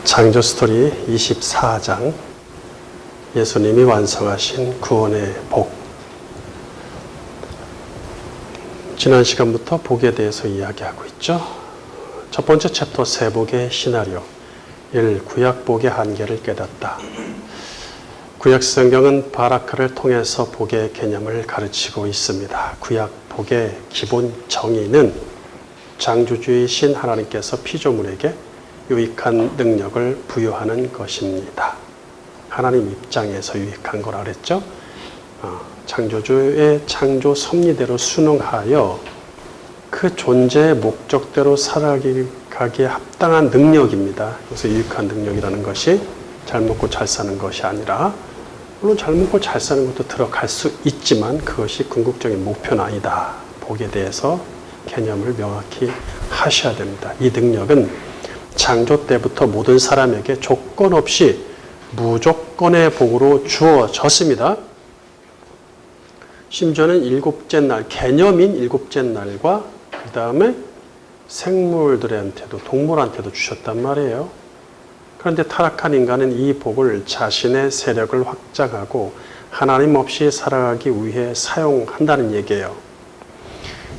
창조 스토리 24장 예수님이 완성하신 구원의 복. 지난 시간부터 복에 대해서 이야기하고 있죠. 첫 번째 챕터 세복의 시나리오 1. 구약 복의 한계를 깨닫다. 구약 성경은 바라크를 통해서 복의 개념을 가르치고 있습니다. 구약 복의 기본 정의는 창조주이신 하나님께서 피조물에게 유익한 능력을 부여하는 것입니다. 하나님 입장에서 유익한 거라 그랬죠. 창조주의 창조 섭리대로 순응하여 그 존재의 목적대로 살아가기에 합당한 능력입니다. 그래서 유익한 능력이라는 것이 잘 먹고 잘 사는 것이 아니라, 물론 잘 먹고 잘 사는 것도 들어갈 수 있지만 그것이 궁극적인 목표는 아니다. 복에 대해서 개념을 명확히 하셔야 됩니다. 이 능력은 창조 때부터 모든 사람에게 조건 없이 무조건의 복으로 주어졌습니다. 심지어는 일곱째 날, 개념인 일곱째 날과 그 다음에 생물들한테도, 동물한테도 주셨단 말이에요. 그런데 타락한 인간은 이 복을 자신의 세력을 확장하고 하나님 없이 살아가기 위해 사용한다는 얘기예요.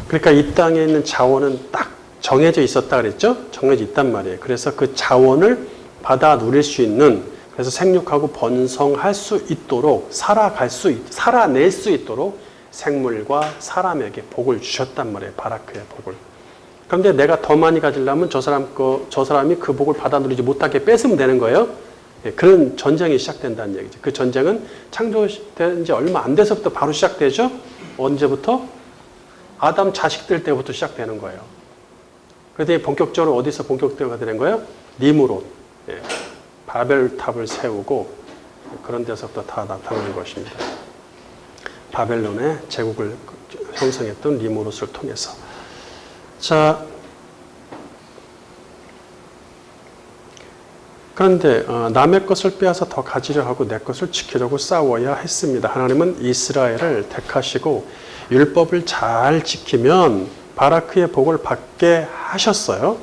그러니까 이 땅에 있는 자원은 딱 정해져 있었다 그랬죠? 정해져 있단 말이에요. 그래서 그 자원을 받아 누릴 수 있는, 그래서 생육하고 번성할 수 있도록, 살아낼 수 있도록 생물과 사람에게 복을 주셨단 말이에요. 바라크의 복을. 그런데 내가 더 많이 가지려면 저 사람이 그 복을 받아 누리지 못하게 뺏으면 되는 거예요. 그런 전쟁이 시작된다는 얘기죠. 그 전쟁은 창조된 지 얼마 안 돼서부터 바로 시작되죠? 언제부터? 아담 자식들 때부터 시작되는 거예요. 그런데 본격적으로 어디서 본격적으로 되는 거예요? 니므롯. 바벨탑을 세우고 그런 데서부터 다 나타나는 것입니다. 바벨론의 제국을 형성했던 니므롯을 통해서. 자, 그런데 남의 것을 빼앗아 더 가지려 하고 내 것을 지키려고 싸워야 했습니다. 하나님은 이스라엘을 택하시고 율법을 잘 지키면 바라크의 복을 받게 하셨어요.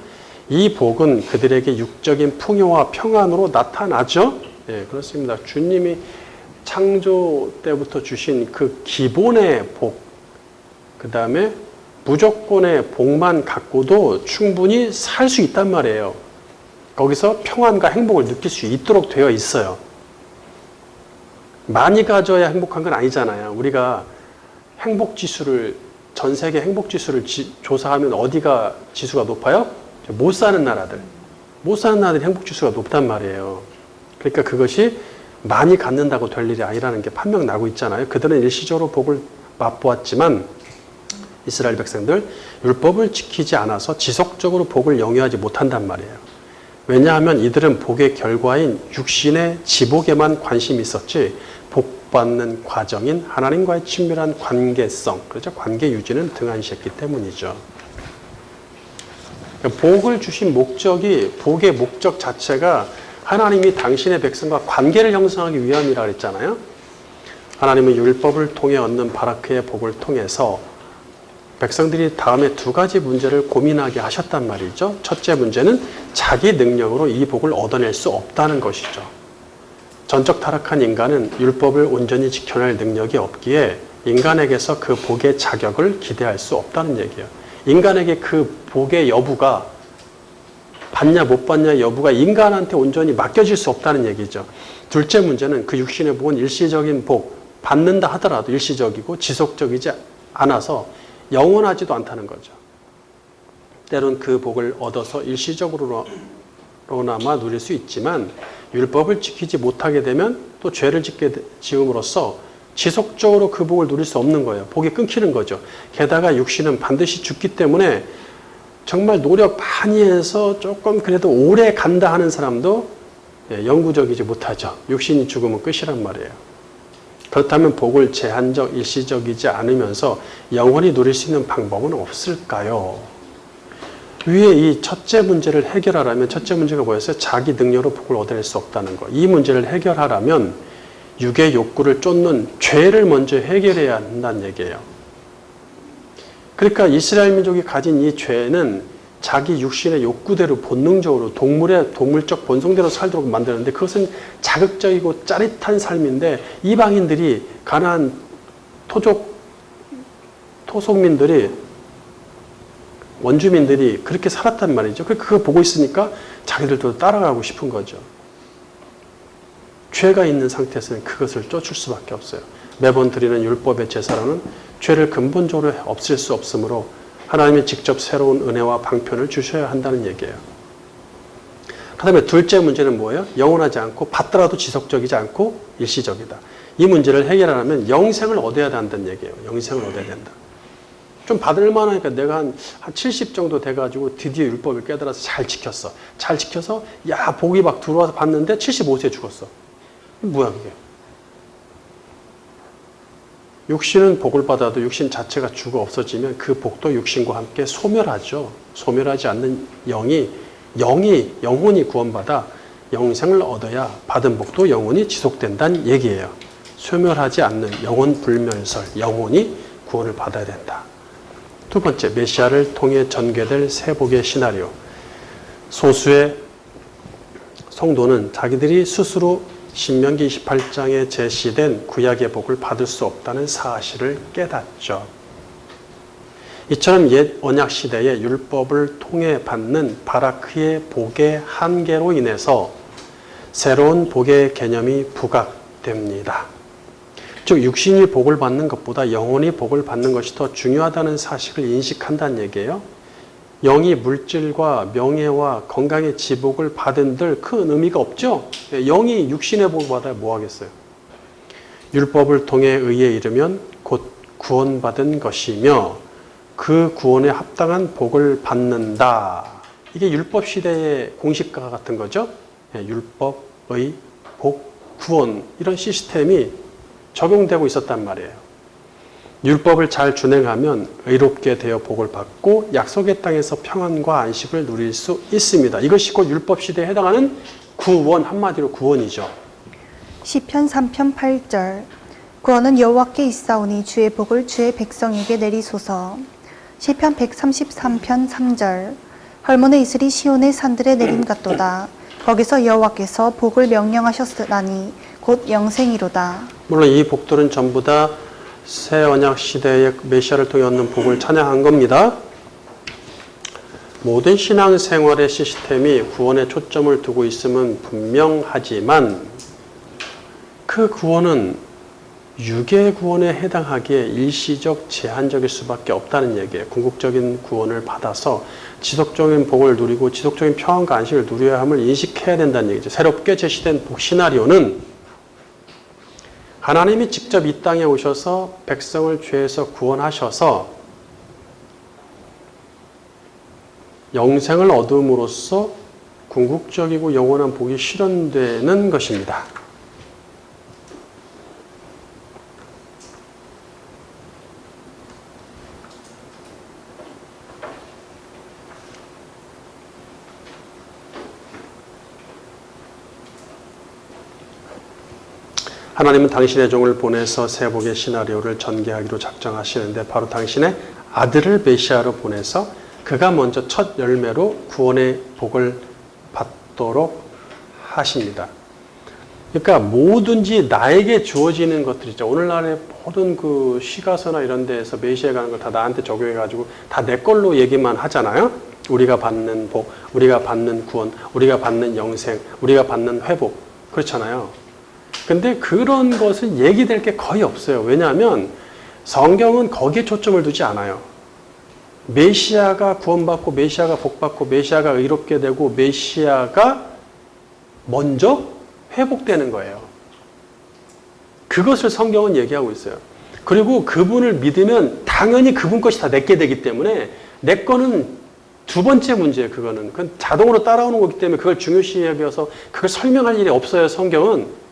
이 복은 그들에게 육적인 풍요와 평안으로 나타나죠. 예, 그렇습니다. 주님이 창조 때부터 주신 그 기본의 복, 그 다음에 무조건의 복만 갖고도 충분히 살 수 있단 말이에요. 거기서 평안과 행복을 느낄 수 있도록 되어 있어요. 많이 가져야 행복한 건 아니잖아요. 우리가 전 세계 행복지수를 조사하면 어디가 지수가 높아요? 못 사는 나라들이 행복지수가 높단 말이에요. 그러니까 그것이 많이 갖는다고 될 일이 아니라는 게 판명 나고 있잖아요. 그들은 일시적으로 복을 맛보았지만 이스라엘 백성들 율법을 지키지 않아서 지속적으로 복을 영위하지 못한단 말이에요. 왜냐하면 이들은 복의 결과인 육신의 지복에만 관심이 있었지 복받는 과정인 하나님과의 친밀한 관계성, 그렇죠? 관계 유지는 등한시했기 때문이죠. 복을 주신 목적이, 복의 목적 자체가 하나님이 당신의 백성과 관계를 형성하기 위함이라 그랬잖아요. 하나님은 율법을 통해 얻는 바라크의 복을 통해서 백성들이 다음에 두 가지 문제를 고민하게 하셨단 말이죠. 첫째 문제는 자기 능력으로 이 복을 얻어낼 수 없다는 것이죠. 전적 타락한 인간은 율법을 온전히 지켜낼 능력이 없기에 인간에게서 그 복의 자격을 기대할 수 없다는 얘기예요. 인간에게 그 복의 여부가 받냐 못 받냐 여부가 인간한테 온전히 맡겨질 수 없다는 얘기죠. 둘째 문제는 그 육신의 복은 일시적인 복, 받는다 하더라도 일시적이고 지속적이지 않아서 영원하지도 않다는 거죠. 때론 그 복을 얻어서 일시적으로나마 누릴 수 있지만 율법을 지키지 못하게 되면 또 죄를 지음으로써 지속적으로 그 복을 누릴 수 없는 거예요. 복이 끊기는 거죠. 게다가 육신은 반드시 죽기 때문에 정말 노력 많이 해서 조금 그래도 오래 간다 하는 사람도 영구적이지 못하죠. 육신이 죽으면 끝이란 말이에요. 그렇다면 복을 제한적, 일시적이지 않으면서 영원히 누릴 수 있는 방법은 없을까요? 위에 이 첫째 문제를 해결하려면, 첫째 문제가 뭐였어요? 자기 능력으로 복을 얻어낼 수 없다는 거. 이 문제를 해결하려면 육의 욕구를 쫓는 죄를 먼저 해결해야 한다는 얘기예요. 그러니까 이스라엘 민족이 가진 이 죄는 자기 육신의 욕구대로 본능적으로 동물적 본성대로 살도록 만드는데 그것은 자극적이고 짜릿한 삶인데 이방인들이 가나안 토속민들이 원주민들이 그렇게 살았단 말이죠. 그거 보고 있으니까 자기들도 따라가고 싶은 거죠. 죄가 있는 상태에서는 그것을 쫓을 수밖에 없어요. 매번 드리는 율법의 제사로는 죄를 근본적으로 없앨 수 없으므로 하나님이 직접 새로운 은혜와 방편을 주셔야 한다는 얘기예요. 그 다음에 둘째 문제는 뭐예요? 영원하지 않고 받더라도 지속적이지 않고 일시적이다. 이 문제를 해결하려면 영생을 얻어야 한다는 얘기예요. 영생을 얻어야 된다. 좀 받을 만하니까 내가 한 70 정도 돼가지고 드디어 율법을 깨달아서 잘 지켰어. 잘 지켜서 야 복이 막 들어와서 봤는데 75세에 죽었어. 뭐야 그게? 육신은 복을 받아도 육신 자체가 죽어 없어지면 그 복도 육신과 함께 소멸하죠. 소멸하지 않는 영혼이 구원받아 영생을 얻어야 받은 복도 영혼이 지속된다는 얘기예요. 소멸하지 않는 영혼 불멸설, 영혼이 구원을 받아야 된다. 두 번째, 메시아를 통해 전개될 세복의 시나리오. 소수의 성도는 자기들이 스스로 신명기 28장에 제시된 구약의 복을 받을 수 없다는 사실을 깨닫죠. 이처럼 옛 언약 시대의 율법을 통해 받는 바라크의 복의 한계로 인해서 새로운 복의 개념이 부각됩니다. 즉 육신이 복을 받는 것보다 영혼이 복을 받는 것이 더 중요하다는 사실을 인식한다는 얘기예요. 영이 물질과 명예와 건강의 지복을 받은들 큰 의미가 없죠. 영이 육신의 복을 받아야 뭐 하겠어요. 율법을 통해 의에 이르면 곧 구원받은 것이며 그 구원에 합당한 복을 받는다. 이게 율법 시대의 공식과 같은 거죠. 율법, 의, 복, 구원 이런 시스템이 적용되고 있었단 말이에요. 율법을 잘 준행하면 의롭게 되어 복을 받고 약속의 땅에서 평안과 안식을 누릴 수 있습니다. 이것이 곧 율법 시대에 해당하는 구원, 한마디로 구원이죠. 시편 3편 8절 구원은 여호와께 있사오니 주의 복을 주의 백성에게 내리소서. 시편 133편 3절 헐몬의 이슬이 시온의 산들에 내림 같도다. 거기서 여호와께서 복을 명령하셨으나니 곧 영생이로다. 물론 이 복들은 전부 다 새 언약 시대의 메시아를 통해 얻는 복을 찬양한 겁니다. 모든 신앙생활의 시스템이 구원에 초점을 두고 있음은 분명하지만 그 구원은 육의 구원에 해당하기에 일시적 제한적일 수밖에 없다는 얘기예요. 궁극적인 구원을 받아서 지속적인 복을 누리고 지속적인 평안과 안식을 누려야 함을 인식해야 된다는 얘기죠. 새롭게 제시된 복 시나리오는 하나님이 직접 이 땅에 오셔서 백성을 죄에서 구원하셔서 영생을 얻음으로써 궁극적이고 영원한 복이 실현되는 것입니다. 하나님은 당신의 종을 보내서 세복의 시나리오를 전개하기로 작정하시는데 바로 당신의 아들을 메시아로 보내서 그가 먼저 첫 열매로 구원의 복을 받도록 하십니다. 그러니까 뭐든지 나에게 주어지는 것들 있죠. 오늘날의 모든 그 시가서나 이런 데에서 메시아에 가는 걸 다 나한테 적용해가지고 다 내 걸로 얘기만 하잖아요. 우리가 받는 복, 우리가 받는 구원, 우리가 받는 영생, 우리가 받는 회복. 그렇잖아요. 근데 그런 것은 얘기될 게 거의 없어요. 왜냐하면 성경은 거기에 초점을 두지 않아요. 메시아가 구원받고 메시아가 복받고 메시아가 의롭게 되고 메시아가 먼저 회복되는 거예요. 그것을 성경은 얘기하고 있어요. 그리고 그분을 믿으면 당연히 그분 것이 다 내게 되기 때문에 내 거는 두 번째 문제예요. 그건 자동으로 따라오는 거기 때문에 그걸 중요시 여겨서 그걸 설명할 일이 없어요. 성경은.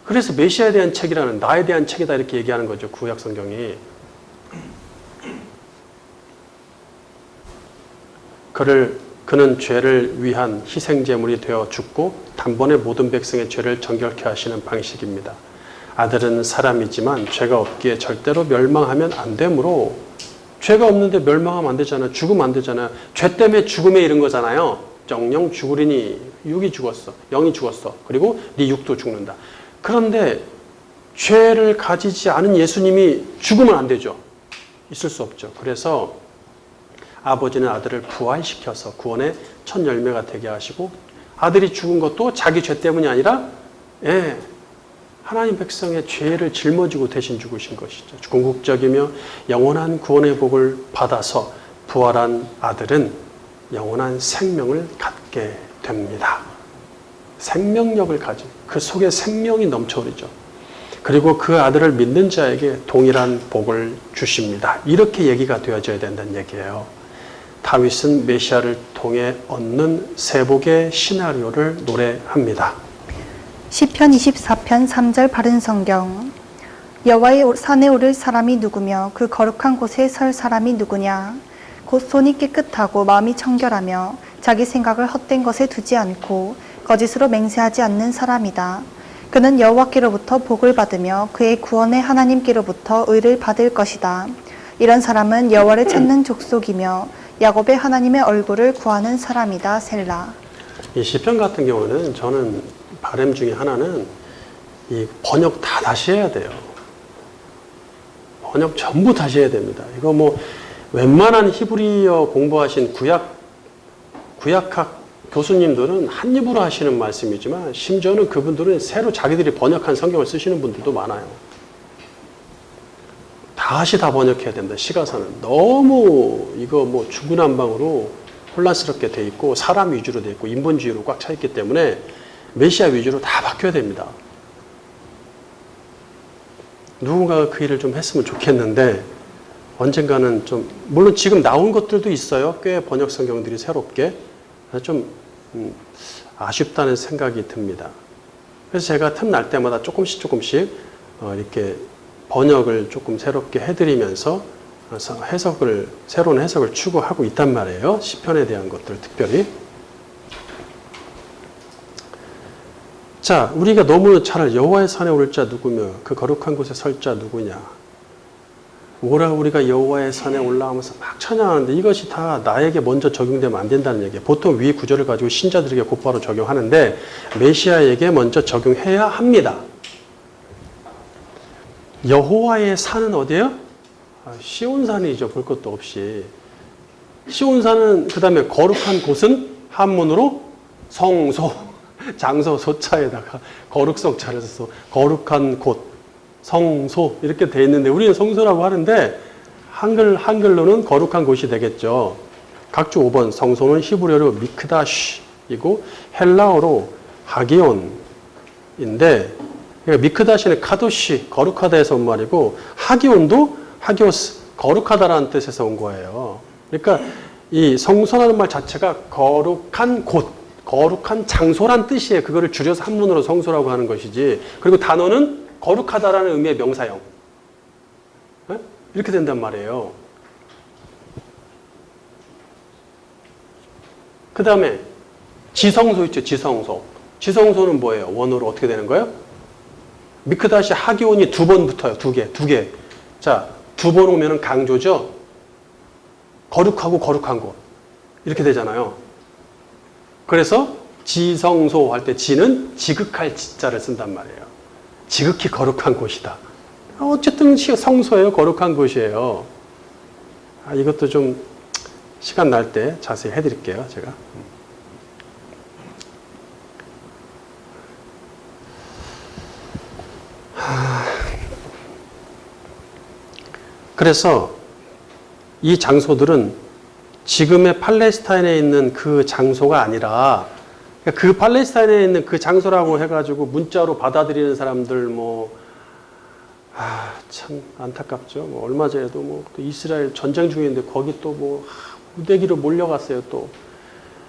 그래서 메시아에 대한 책이라는 나에 대한 책이다 이렇게 얘기하는 거죠. 구약 성경이. 그는 죄를 위한 희생제물이 되어 죽고 단번에 모든 백성의 죄를 정결케 하시는 방식입니다. 아들은 사람이지만 죄가 없기에 절대로 멸망하면 안 되므로 죄가 없는데 멸망하면 안 되잖아요. 죽으면 안 되잖아요. 죄 때문에 죽음에 이른 거잖아요. 정령 죽으리니 육이 죽었어. 영이 죽었어. 그리고 네 육도 죽는다. 그런데 죄를 가지지 않은 예수님이 죽으면 안 되죠. 있을 수 없죠. 그래서 아버지는 아들을 부활시켜서 구원의 첫 열매가 되게 하시고 아들이 죽은 것도 자기 죄 때문이 아니라 하나님 백성의 죄를 짊어지고 대신 죽으신 것이죠. 궁극적이며 영원한 구원의 복을 받아서 부활한 아들은 영원한 생명을 갖게 됩니다. 생명력을 가진 그 속에 생명이 넘쳐오르죠. 그리고 그 아들을 믿는 자에게 동일한 복을 주십니다. 이렇게 얘기가 되어져야 된다는 얘기예요. 다윗은 메시아를 통해 얻는 세복의 시나리오를 노래합니다. 시편 24편 3절 바른 성경. 여호와의 산에 오를 사람이 누구며 그 거룩한 곳에 설 사람이 누구냐. 곧 손이 깨끗하고 마음이 청결하며 자기 생각을 헛된 것에 두지 않고 거짓으로 맹세하지 않는 사람이다. 그는 여호와께로부터 복을 받으며 그의 구원의 하나님께로부터 의를 받을 것이다. 이런 사람은 여호와를 찾는 족속이며 야곱의 하나님의 얼굴을 구하는 사람이다. 셀라. 이 시편 같은 경우는 저는 바람 중에 하나는 이 번역 다 다시 해야 돼요. 번역 전부 다시 해야 됩니다. 이거 뭐 웬만한 히브리어 공부하신 구약학 교수님들은 한 입으로 하시는 말씀이지만 심지어는 그분들은 새로 자기들이 번역한 성경을 쓰시는 분들도 많아요. 다시 다 번역해야 됩니다. 시가사는 너무 이거 뭐 중구난방으로 혼란스럽게 돼 있고 사람 위주로 돼 있고 인본주의로 꽉 차 있기 때문에 메시아 위주로 다 바뀌어야 됩니다. 누군가가 그 일을 좀 했으면 좋겠는데 언젠가는 좀 물론 지금 나온 것들도 있어요. 꽤 번역 성경들이 새롭게 좀 아쉽다는 생각이 듭니다. 그래서 제가 틈날 때마다 조금씩 이렇게 번역을 조금 새롭게 해드리면서 새로운 해석을 추구하고 있단 말이에요. 시편에 대한 것들 특별히. 자, 우리가 너무 잘 알죠. 여호와의 산에 오를 자 누구며 그 거룩한 곳에 설 자 누구냐. 오라 우리가 여호와의 산에 올라가면서 막 찬양하는데 이것이 다 나에게 먼저 적용되면 안 된다는 얘기예요. 보통 위 구절을 가지고 신자들에게 곧바로 적용하는데 메시아에게 먼저 적용해야 합니다. 여호와의 산은 어디예요? 시온산이죠. 볼 것도 없이. 시온산은 그 다음에 거룩한 곳은 한문으로 성소, 장소 소자에다가 거룩성자를 써서 거룩한 곳, 성소 이렇게 돼 있는데 우리는 성소라고 하는데 한글로는 거룩한 곳이 되겠죠. 각주 5번 성소는 히브리어로 미크다시이고 헬라어로 하기온인데 미크다시는 카도시 거룩하다에서 온 말이고 하기온도 하기오스 거룩하다라는 뜻에서 온 거예요. 그러니까 이 성소라는 말 자체가 거룩한 곳, 거룩한 장소란 뜻이에요. 그거를 줄여서 한문으로 성소라고 하는 것이지. 그리고 단어는 거룩하다라는 의미의 명사형. 이렇게 된단 말이에요. 그 다음에 지성소 있죠. 지성소. 지성소는 뭐예요? 원어로 어떻게 되는 거예요? 미크다시 하기온이 2번 붙어요. 두 개. 자, 2번 오면은 강조죠. 거룩하고 거룩한 곳. 이렇게 되잖아요. 그래서 지성소 할 때 지는 지극할 지자를 쓴단 말이에요. 지극히 거룩한 곳이다. 어쨌든 성소예요. 거룩한 곳이에요. 이것도 좀 시간 날 때 자세히 해드릴게요. 제가. 그래서 이 장소들은 지금의 팔레스타인에 있는 그 장소가 아니라 그 팔레스타인에 있는 그 장소라고 해가지고 문자로 받아들이는 사람들 참 안타깝죠. 얼마 전에도 또 이스라엘 전쟁 중인데 거기 또 무대기로 몰려갔어요. 또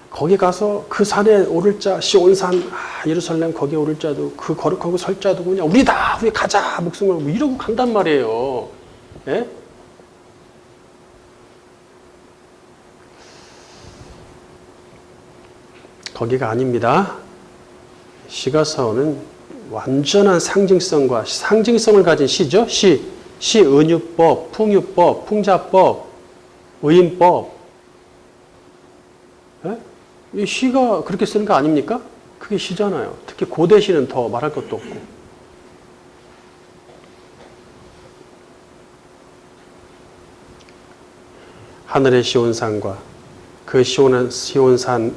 거기 가서 그 산에 오를 자 시온산 예루살렘 거기에 오를 자도 그 거룩한 곳 설 자도 그냥 우리 가자 목숨을 이러고 간단 말이에요. 예? 거기가 아닙니다. 시가서는 완전한 상징성을 가진 시죠. 시, 은유법, 풍유법, 풍자법, 의인법. 예? 이 시가 그렇게 쓰는 거 아닙니까? 그게 시잖아요. 특히 고대 시는 더 말할 것도 없고. 하늘의 시온산과 그 시온산에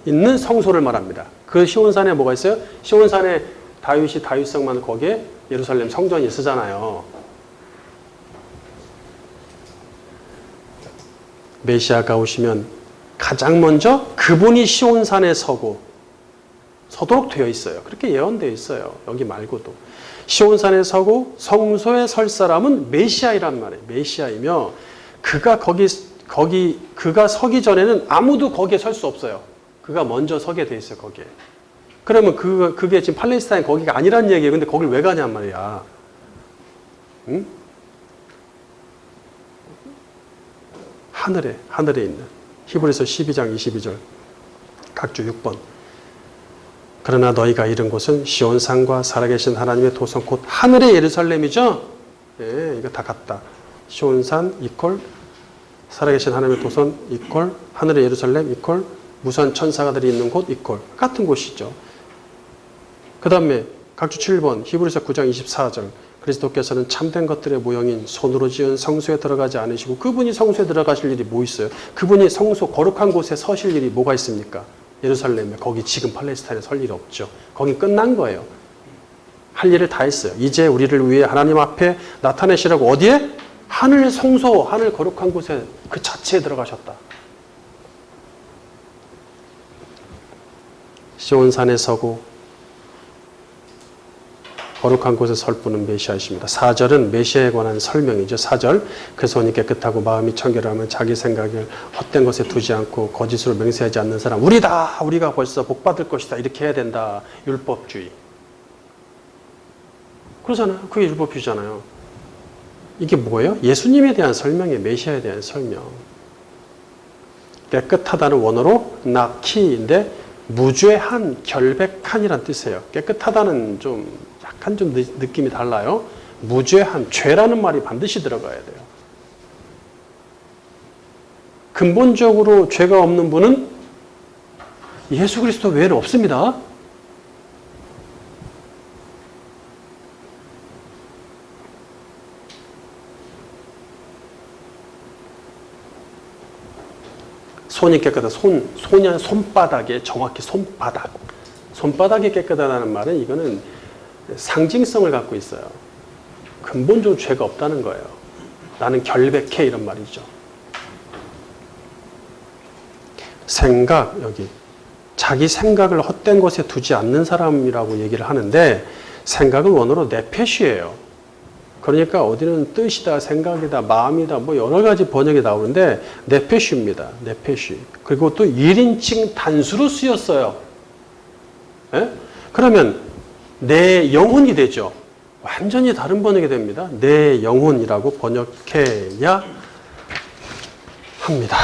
있는 성소를 말합니다. 그 시온산에 뭐가 있어요? 시온산에 다윗이 다윗성만 거기에 예루살렘 성전이 쓰잖아요. 메시아가 오시면 가장 먼저 그분이 시온산에 서도록 되어 있어요. 그렇게 예언되어 있어요. 여기 말고도. 시온산에 서고 성소에 설 사람은 메시아이란 말이에요. 메시아이며 그가 서기 전에는 아무도 거기에 설 수 없어요. 그가 먼저 서게 돼 있어요, 거기에. 그러면 그게 지금 팔레스타인 거기가 아니란 얘기예요. 근데 거길 왜 가냔 말이야. 응? 하늘에 있는. 히브리서 12장 22절. 각주 6번. 그러나 너희가 이른 곳은 시온산과 살아계신 하나님의 도성 곧 하늘의 예루살렘이죠. 예, 이거 다 같다. 시온산 이퀄 살아계신 하나님의 도성 이퀄 하늘의 예루살렘 이퀄 무수한 천사가들이 있는 곳 이퀄 같은 곳이죠. 그 다음에 각주 7번 히브리서 9장 24절 그리스도께서는 참된 것들의 모형인 손으로 지은 성소에 들어가지 않으시고 그분이 성소에 들어가실 일이 뭐 있어요? 그분이 성소 거룩한 곳에 서실 일이 뭐가 있습니까? 예루살렘에 거기 지금 팔레스타인에 설 일이 없죠. 거기 끝난 거예요. 할 일을 다 했어요. 이제 우리를 위해 하나님 앞에 나타내시라고 어디에? 하늘 성소, 하늘 거룩한 곳에 그 자체에 들어가셨다. 시온산에 서고 거룩한 곳에 설 분은 메시아이십니다. 4절은 메시아에 관한 설명이죠. 4절 그 손이 깨끗하고 마음이 청결하면 자기 생각을 헛된 것에 두지 않고 거짓으로 맹세하지 않는 사람 우리가 벌써 복받을 것이다 이렇게 해야 된다. 율법주의. 그러잖아요. 그게 율법주의잖아요. 이게 뭐예요? 예수님에 대한 설명이에요. 메시아에 대한 설명. 깨끗하다는 원어로 나키인데 무죄한, 결백한이란 뜻이에요. 깨끗하다는 약간 좀 느낌이 달라요. 무죄한, 죄라는 말이 반드시 들어가야 돼요. 근본적으로 죄가 없는 분은 예수 그리스도 외에는 없습니다. 손이 깨끗하다. 손바닥에 정확히 손바닥이 깨끗하다는 말은 이거는 상징성을 갖고 있어요. 근본적으로 죄가 없다는 거예요. 나는 결백해 이런 말이죠. 생각 여기 자기 생각을 헛된 것에 두지 않는 사람이라고 얘기를 하는데 생각은 원어로 네페시예요. 그러니까 어디는 뜻이다, 생각이다, 마음이다, 뭐 여러 가지 번역이 나오는데 네페시입니다. 네페시. 그리고 또 1인칭 단수로 쓰였어요. 예? 그러면 내 영혼이 되죠. 완전히 다른 번역이 됩니다. 내 영혼이라고 번역해야 합니다.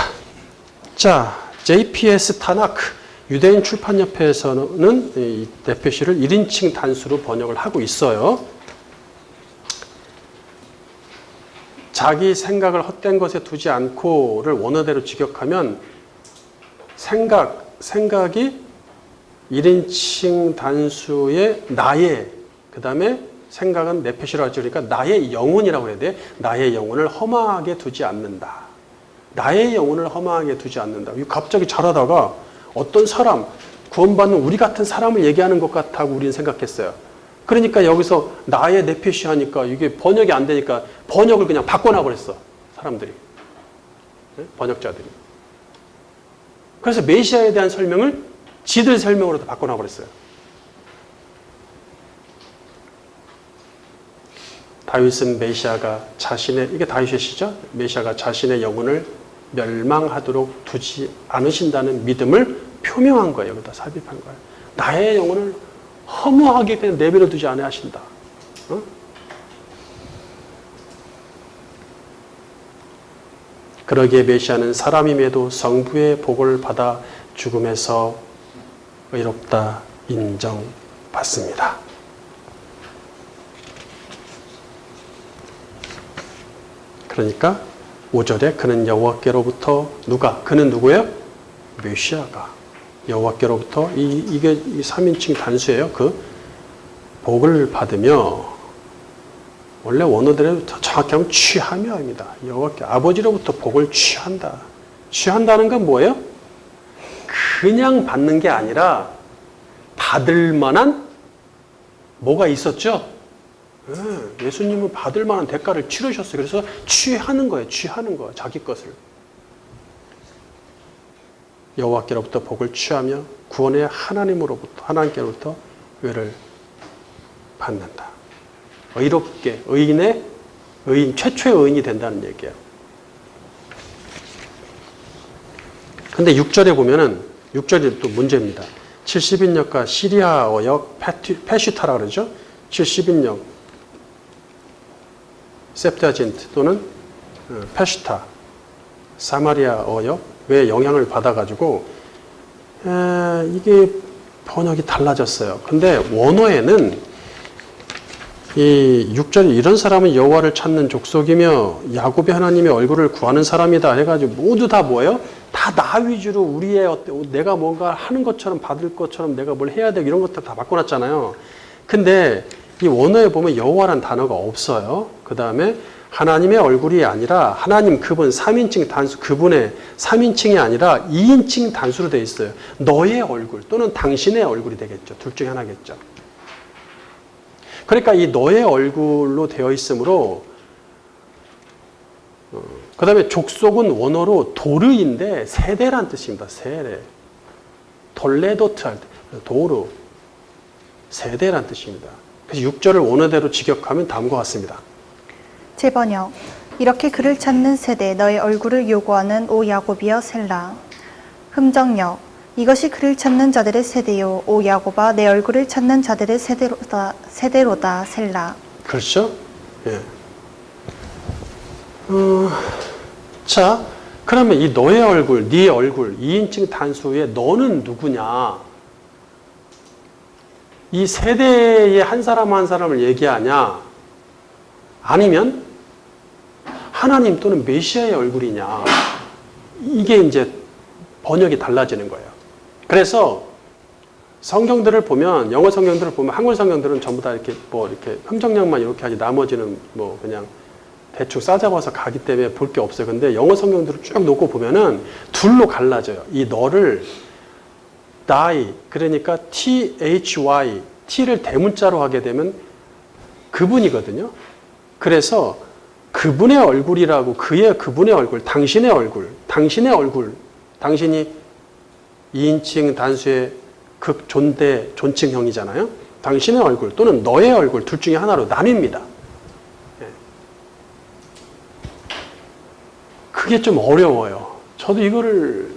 자, JPS 타나크 유대인 출판협회에서는 이 네페시를 1인칭 단수로 번역을 하고 있어요. 자기 생각을 헛된 것에 두지 않고를 원어대로 직역하면 생각이 1인칭 단수의 나의, 그 다음에 생각은 네페시라고 하죠. 그러니까 나의 영혼이라고 해야 돼. 나의 영혼을 허망하게 두지 않는다. 나의 영혼을 허망하게 두지 않는다. 갑자기 잘하다가 어떤 사람, 구원받는 우리 같은 사람을 얘기하는 것 같다고 우리는 생각했어요. 그러니까 여기서 나의 네페시 하니까 이게 번역이 안 되니까 번역을 그냥 바꿔놔 버렸어. 사람들이. 네? 번역자들이. 그래서 메시아에 대한 설명을 지들 설명으로 바꿔놔 버렸어요. 다윗은 메시아가 이게 다윗의 시죠? 메시아가 자신의 영혼을 멸망하도록 두지 않으신다는 믿음을 표명한 거예요. 여기다 삽입한 거예요. 나의 영혼을 허무하게 그냥 내버려 두지 않아 하신다. 어? 그러기에 메시아는 사람임에도 성부의 복을 받아 죽음에서 의롭다 인정받습니다. 그러니까 5절에 그는 여호와께로부터 누가? 그는 누구예요? 메시아가 여호와께로부터 이게 3인칭 단수예요. 그 복을 받으며 원래 원어대로 정확히 하면 취하며입니다. 여호와께 아버지로부터 복을 취한다. 취한다는 건 뭐예요? 그냥 받는 게 아니라 받을 만한 뭐가 있었죠? 예수님은 받을 만한 대가를 치르셨어요. 그래서 취하는 거예요. 취하는 거. 자기 것을. 여호와께로부터 복을 취하며 구원의 하나님께로부터 의를 받는다. 의롭게 의인 최초의 의인이 된다는 얘기예요. 근데 6절에 보면은 6절이 또 문제입니다. 70인역과 시리아어역 페시타라 그러죠. 70인역 septuagint 또는 페시타 사마리아어역의 영향을 받아가지고 이게 번역이 달라졌어요. 근데 원어에는 이 6절에 이런 사람은 여호와를 찾는 족속이며 야곱의 하나님의 얼굴을 구하는 사람이다 해가지고 모두 다 뭐예요? 다 나 위주로 우리의 내가 뭔가 하는 것처럼 받을 것처럼 내가 뭘 해야 되고 이런 것들 다 바꿔놨잖아요. 근데 이 원어에 보면 여호와란 단어가 없어요. 그 다음에 하나님의 얼굴이 아니라 하나님 그분 3인칭 단수 그분의 3인칭이 아니라 2인칭 단수로 되어 있어요. 너의 얼굴 또는 당신의 얼굴이 되겠죠. 둘 중에 하나겠죠. 그러니까 이 너의 얼굴로 되어 있으므로 그 다음에 족속은 원어로 도르인데 세대란 뜻입니다. 세대. 돌레도트 할 때 도르 세대란 뜻입니다. 그래서 6절을 원어대로 직역하면 다음과 같습니다. 재번역 이렇게 그를 찾는 세대 너의 얼굴을 요구하는 오 야곱이여 셀라. 흠정역 이것이 그를 찾는 자들의 세대요 오 야곱아 내 얼굴을 찾는 자들의 세대로다 셀라. 그렇죠? 예. 자, 그러면 이 너의 얼굴, 네 얼굴, 2인칭 단수의 너는 누구냐? 이 세대의 한 사람 한 사람을 얘기하냐? 아니면 하나님 또는 메시아의 얼굴이냐? 이게 이제 번역이 달라지는 거예요. 그래서 성경들을 보면, 영어 성경들을 보면 한글 성경들은 전부 다 이렇게 이렇게 흠정량만 이렇게 하지 나머지는 그냥 대충 싸잡아서 가기 때문에 볼 게 없어요. 근데 영어 성경들을 쭉 놓고 보면은 둘로 갈라져요. 이 너를 thy, 그러니까 thy, t를 대문자로 하게 되면 그분이거든요. 그래서 그분의 얼굴이라고 그분의 얼굴, 당신의 얼굴, 당신이 2인칭 단수의 존칭형이잖아요. 당신의 얼굴 또는 너의 얼굴 둘 중에 하나로 나뉩니다. 그게 좀 어려워요. 저도 이거를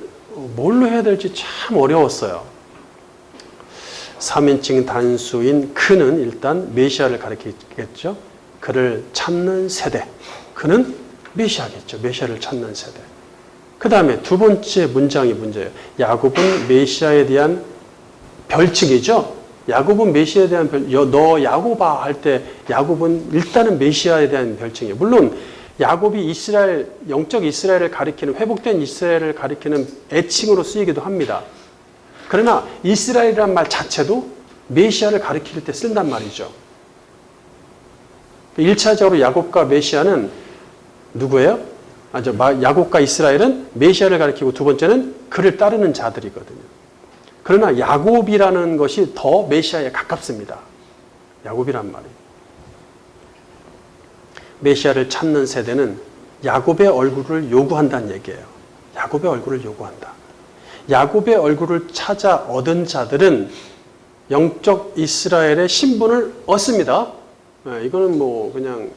뭘로 해야 될지 참 어려웠어요. 3인칭 단수인 그는 일단 메시아를 가리키겠죠. 그를 찾는 세대. 그는 메시아겠죠. 메시아를 찾는 세대. 그 다음에 두 번째 문장이 문제예요. 야곱은 메시아에 대한 별칭이죠. 야곱은 메시아에 대한 너 야곱아 할 때 야곱은 일단은 메시아에 대한 별칭이에요. 물론 야곱이 영적 이스라엘을 가리키는 회복된 이스라엘을 가리키는 애칭으로 쓰이기도 합니다. 그러나 이스라엘이란 말 자체도 메시아를 가리킬 때 쓴단 말이죠. 1차적으로 야곱과 메시아는 누구예요? 야곱과 이스라엘은 메시아를 가리키고 두 번째는 그를 따르는 자들이거든요. 그러나 야곱이라는 것이 더 메시아에 가깝습니다. 야곱이란 말이. 메시아를 찾는 세대는 야곱의 얼굴을 요구한다는 얘기예요. 야곱의 얼굴을 요구한다. 야곱의 얼굴을 찾아 얻은 자들은 영적 이스라엘의 신분을 얻습니다. 이거는 그냥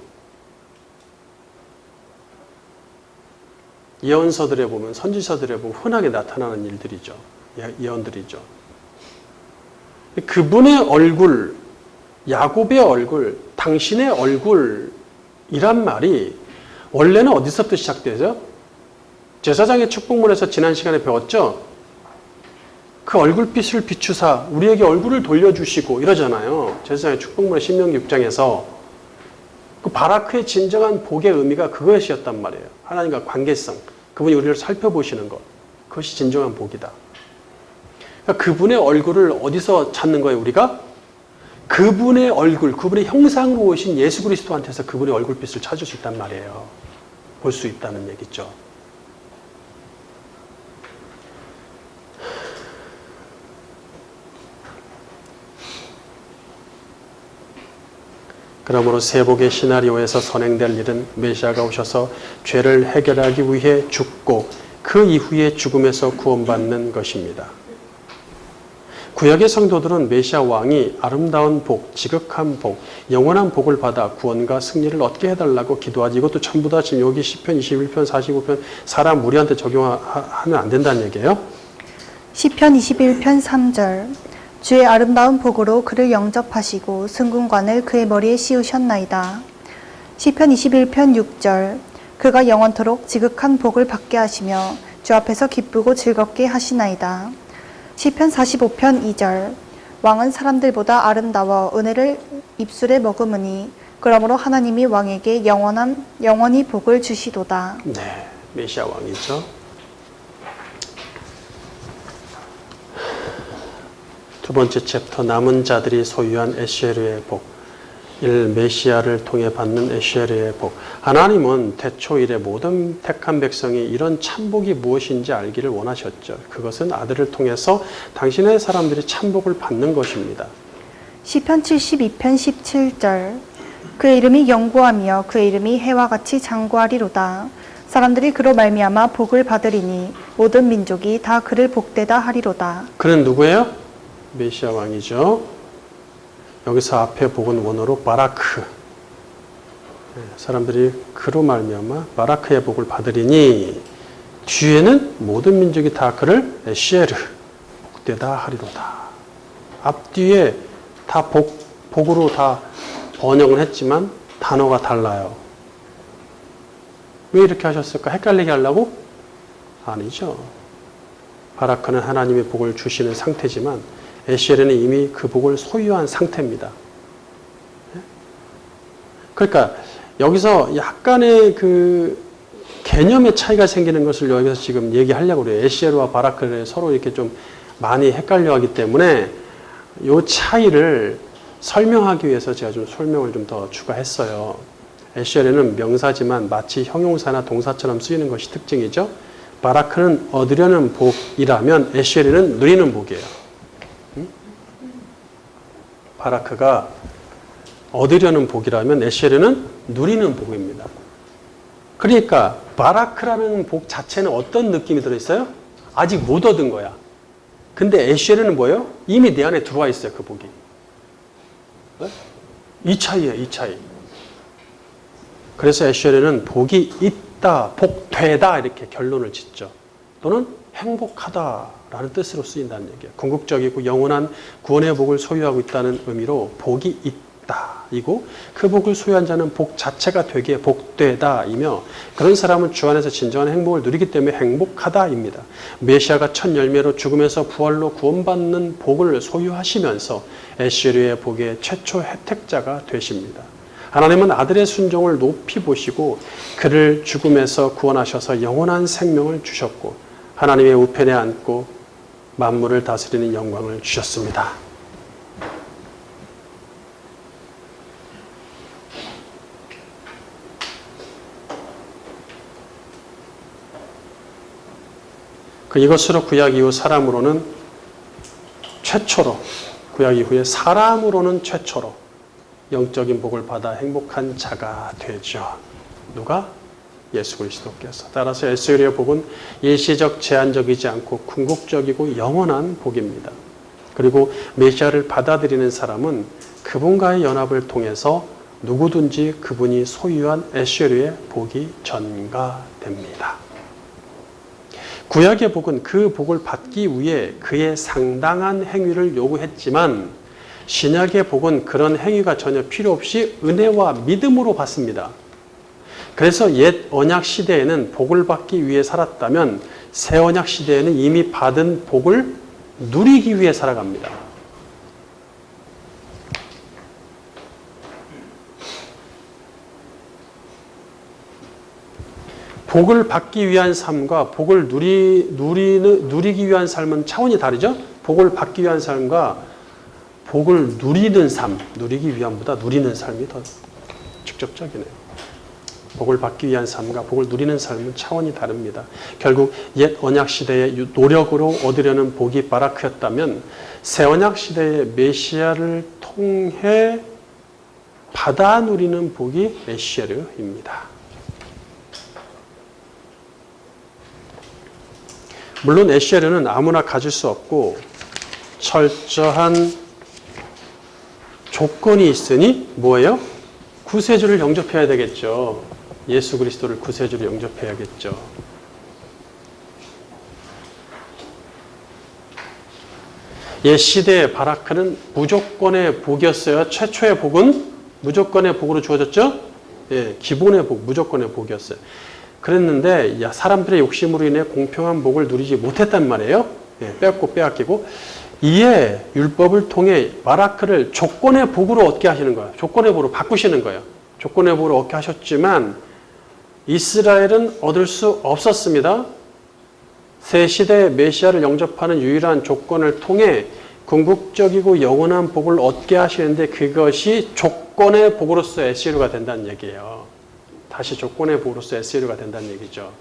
예언서들에 보면 선지서들에 보면 흔하게 나타나는 일들이죠. 예언들이죠. 그분의 얼굴, 야곱의 얼굴, 당신의 얼굴이란 말이 원래는 어디서부터 시작되죠? 제사장의 축복문에서 지난 시간에 배웠죠? 그 얼굴빛을 비추사 우리에게 얼굴을 돌려주시고 이러잖아요. 제사장의 축복문의 신명기 6장에서 그 바라크의 진정한 복의 의미가 그것이었단 말이에요. 하나님과 관계성, 그분이 우리를 살펴보시는 것, 그것이 진정한 복이다. 그러니까 그분의 얼굴을 어디서 찾는 거예요, 우리가? 그분의 얼굴, 그분의 형상으로 오신 예수 그리스도한테서 그분의 얼굴빛을 찾을 수 있단 말이에요. 볼 수 있다는 얘기죠. 그러므로 세복의 시나리오에서 선행될 일은 메시아가 오셔서 죄를 해결하기 위해 죽고 그 이후에 죽음에서 구원받는 것입니다. 구약의 성도들은 메시아 왕이 아름다운 복, 지극한 복, 영원한 복을 받아 구원과 승리를 얻게 해달라고 기도하지. 이것도 전부 다 지금 여기 시편 21편, 45편 사람 무리한테 적용하면 안 된다는 얘기예요. 시편 21편 3절 주의 아름다운 복으로 그를 영접하시고 승군관을 그의 머리에 씌우셨나이다. 시편 21편 6절 그가 영원토록 지극한 복을 받게 하시며 주 앞에서 기쁘고 즐겁게 하시나이다. 시편 45편 2절 왕은 사람들보다 아름다워 은혜를 입술에 머금으니 그러므로 하나님이 왕에게 영원히 복을 주시도다. 네, 메시아 왕이죠. 두 번째 챕터 남은 자들이 소유한 에시에르의 복. 1. 메시아를 통해 받는 에시에르의 복. 하나님은 태초 이래 모든 택한 백성이 이런 참복이 무엇인지 알기를 원하셨죠. 그것은 아들을 통해서 당신의 사람들이 참복을 받는 것입니다. 시편 72편 17절 그의 이름이 영구하며 그의 이름이 해와 같이 장구하리로다. 사람들이 그로 말미암아 복을 받으리니 모든 민족이 다 그를 복되다 하리로다. 그는 누구예요? 메시아 왕이죠. 여기서 앞에 복은 원어로 바라크. 사람들이 그로 말미암아 바라크의 복을 받으리니 뒤에는 모든 민족이 다 그를 에시에르 복되다 하리로다. 앞뒤에 다 복으로 다 번역을 했지만 단어가 달라요. 왜 이렇게 하셨을까? 헷갈리게 하려고? 아니죠. 바라크는 하나님의 복을 주시는 상태지만 에시에르는 이미 그 복을 소유한 상태입니다. 그러니까 여기서 약간의 그 개념의 차이가 생기는 것을 여기서 지금 얘기하려고 그래요. 에시에르와 바라크를 서로 이렇게 좀 많이 헷갈려 하기 때문에 이 차이를 설명하기 위해서 제가 좀 설명을 좀 더 추가했어요. 에시에르는 명사지만 마치 형용사나 동사처럼 쓰이는 것이 특징이죠. 바라크는 얻으려는 복이라면 에시에르는 누리는 복이에요. 바라크가 얻으려는 복이라면 에시에르는 누리는 복입니다. 그러니까 바라크라는 복 자체는 어떤 느낌이 들어있어요? 아직 못 얻은 거야. 근데 에시에르는 뭐예요? 이미 내 안에 들어와 있어요, 그 복이. 네? 이 차이예요, 이 차이. 그래서 에시에르는 복이 있다, 복되다 이렇게 결론을 짓죠. 또는 행복하다라는 뜻으로 쓰인다는 얘기예요. 궁극적이고 영원한 구원의 복을 소유하고 있다는 의미로 복이 있다 이고 그 복을 소유한 자는 복 자체가 되기에 복되다이며 그런 사람은 주 안에서 진정한 행복을 누리기 때문에 행복하다입니다. 메시아가 첫 열매로 죽음에서 부활로 구원받는 복을 소유하시면서 에시르의 복의 최초 혜택자가 되십니다. 하나님은 아들의 순종을 높이 보시고 그를 죽음에서 구원하셔서 영원한 생명을 주셨고 하나님의 우편에 앉고 만물을 다스리는 영광을 주셨습니다. 이것으로 구약 이후 사람으로는 최초로, 구약 이후에 사람으로는 최초로 영적인 복을 받아 행복한 자가 되죠. 누가? 예수 그리스도께서. 따라서 에스겔의 복은 일시적, 제한적이지 않고 궁극적이고 영원한 복입니다. 그리고 메시아를 받아들이는 사람은 그분과의 연합을 통해서 누구든지 그분이 소유한 에스겔의 복이 전가됩니다. 구약의 복은 그 복을 받기 위해 그의 상당한 행위를 요구했지만 신약의 복은 그런 행위가 전혀 필요 없이 은혜와 믿음으로 받습니다. 그래서 옛 언약 시대에는 복을 받기 위해 살았다면 새 언약 시대에는 이미 받은 복을 누리기 위해 살아갑니다. 복을 받기 위한 삶과 복을 누리기 위한 삶은 차원이 다르죠? 복을 받기 위한 삶과 복을 누리는 삶, 누리기 위함보다 누리는 삶이 더 직접적이네요. 복을 받기 위한 삶과 복을 누리는 삶은 차원이 다릅니다. 결국 옛 언약 시대의 노력으로 얻으려는 복이 바라크였다면 새 언약 시대의 메시아를 통해 받아 누리는 복이 메시아르입니다. 물론 에시아르는 아무나 가질 수 없고 철저한 조건이 있으니 뭐예요? 구세주를 영접해야 되겠죠. 예수 그리스도를 구세주로 영접해야겠죠. 옛 시대의 바라크는 무조건의 복이었어요. 최초의 복은 무조건의 복으로 주어졌죠. 예, 기본의 복, 무조건의 복이었어요. 그랬는데 사람들의 욕심으로 인해 공평한 복을 누리지 못했단 말이에요. 예, 뺏고 빼앗기고. 이에 율법을 통해 바라크를 조건의 복으로 얻게 하시는 거예요. 조건의 복으로 바꾸시는 거예요. 조건의 복으로 얻게 하셨지만 이스라엘은 얻을 수 없었습니다. 새 시대의 메시아를 영접하는 유일한 조건을 통해 궁극적이고 영원한 복을 얻게 하시는데 그것이 조건의 복으로서 에시르가 된다는 얘기예요. 다시 조건의 복으로서 에시르가 된다는 얘기죠.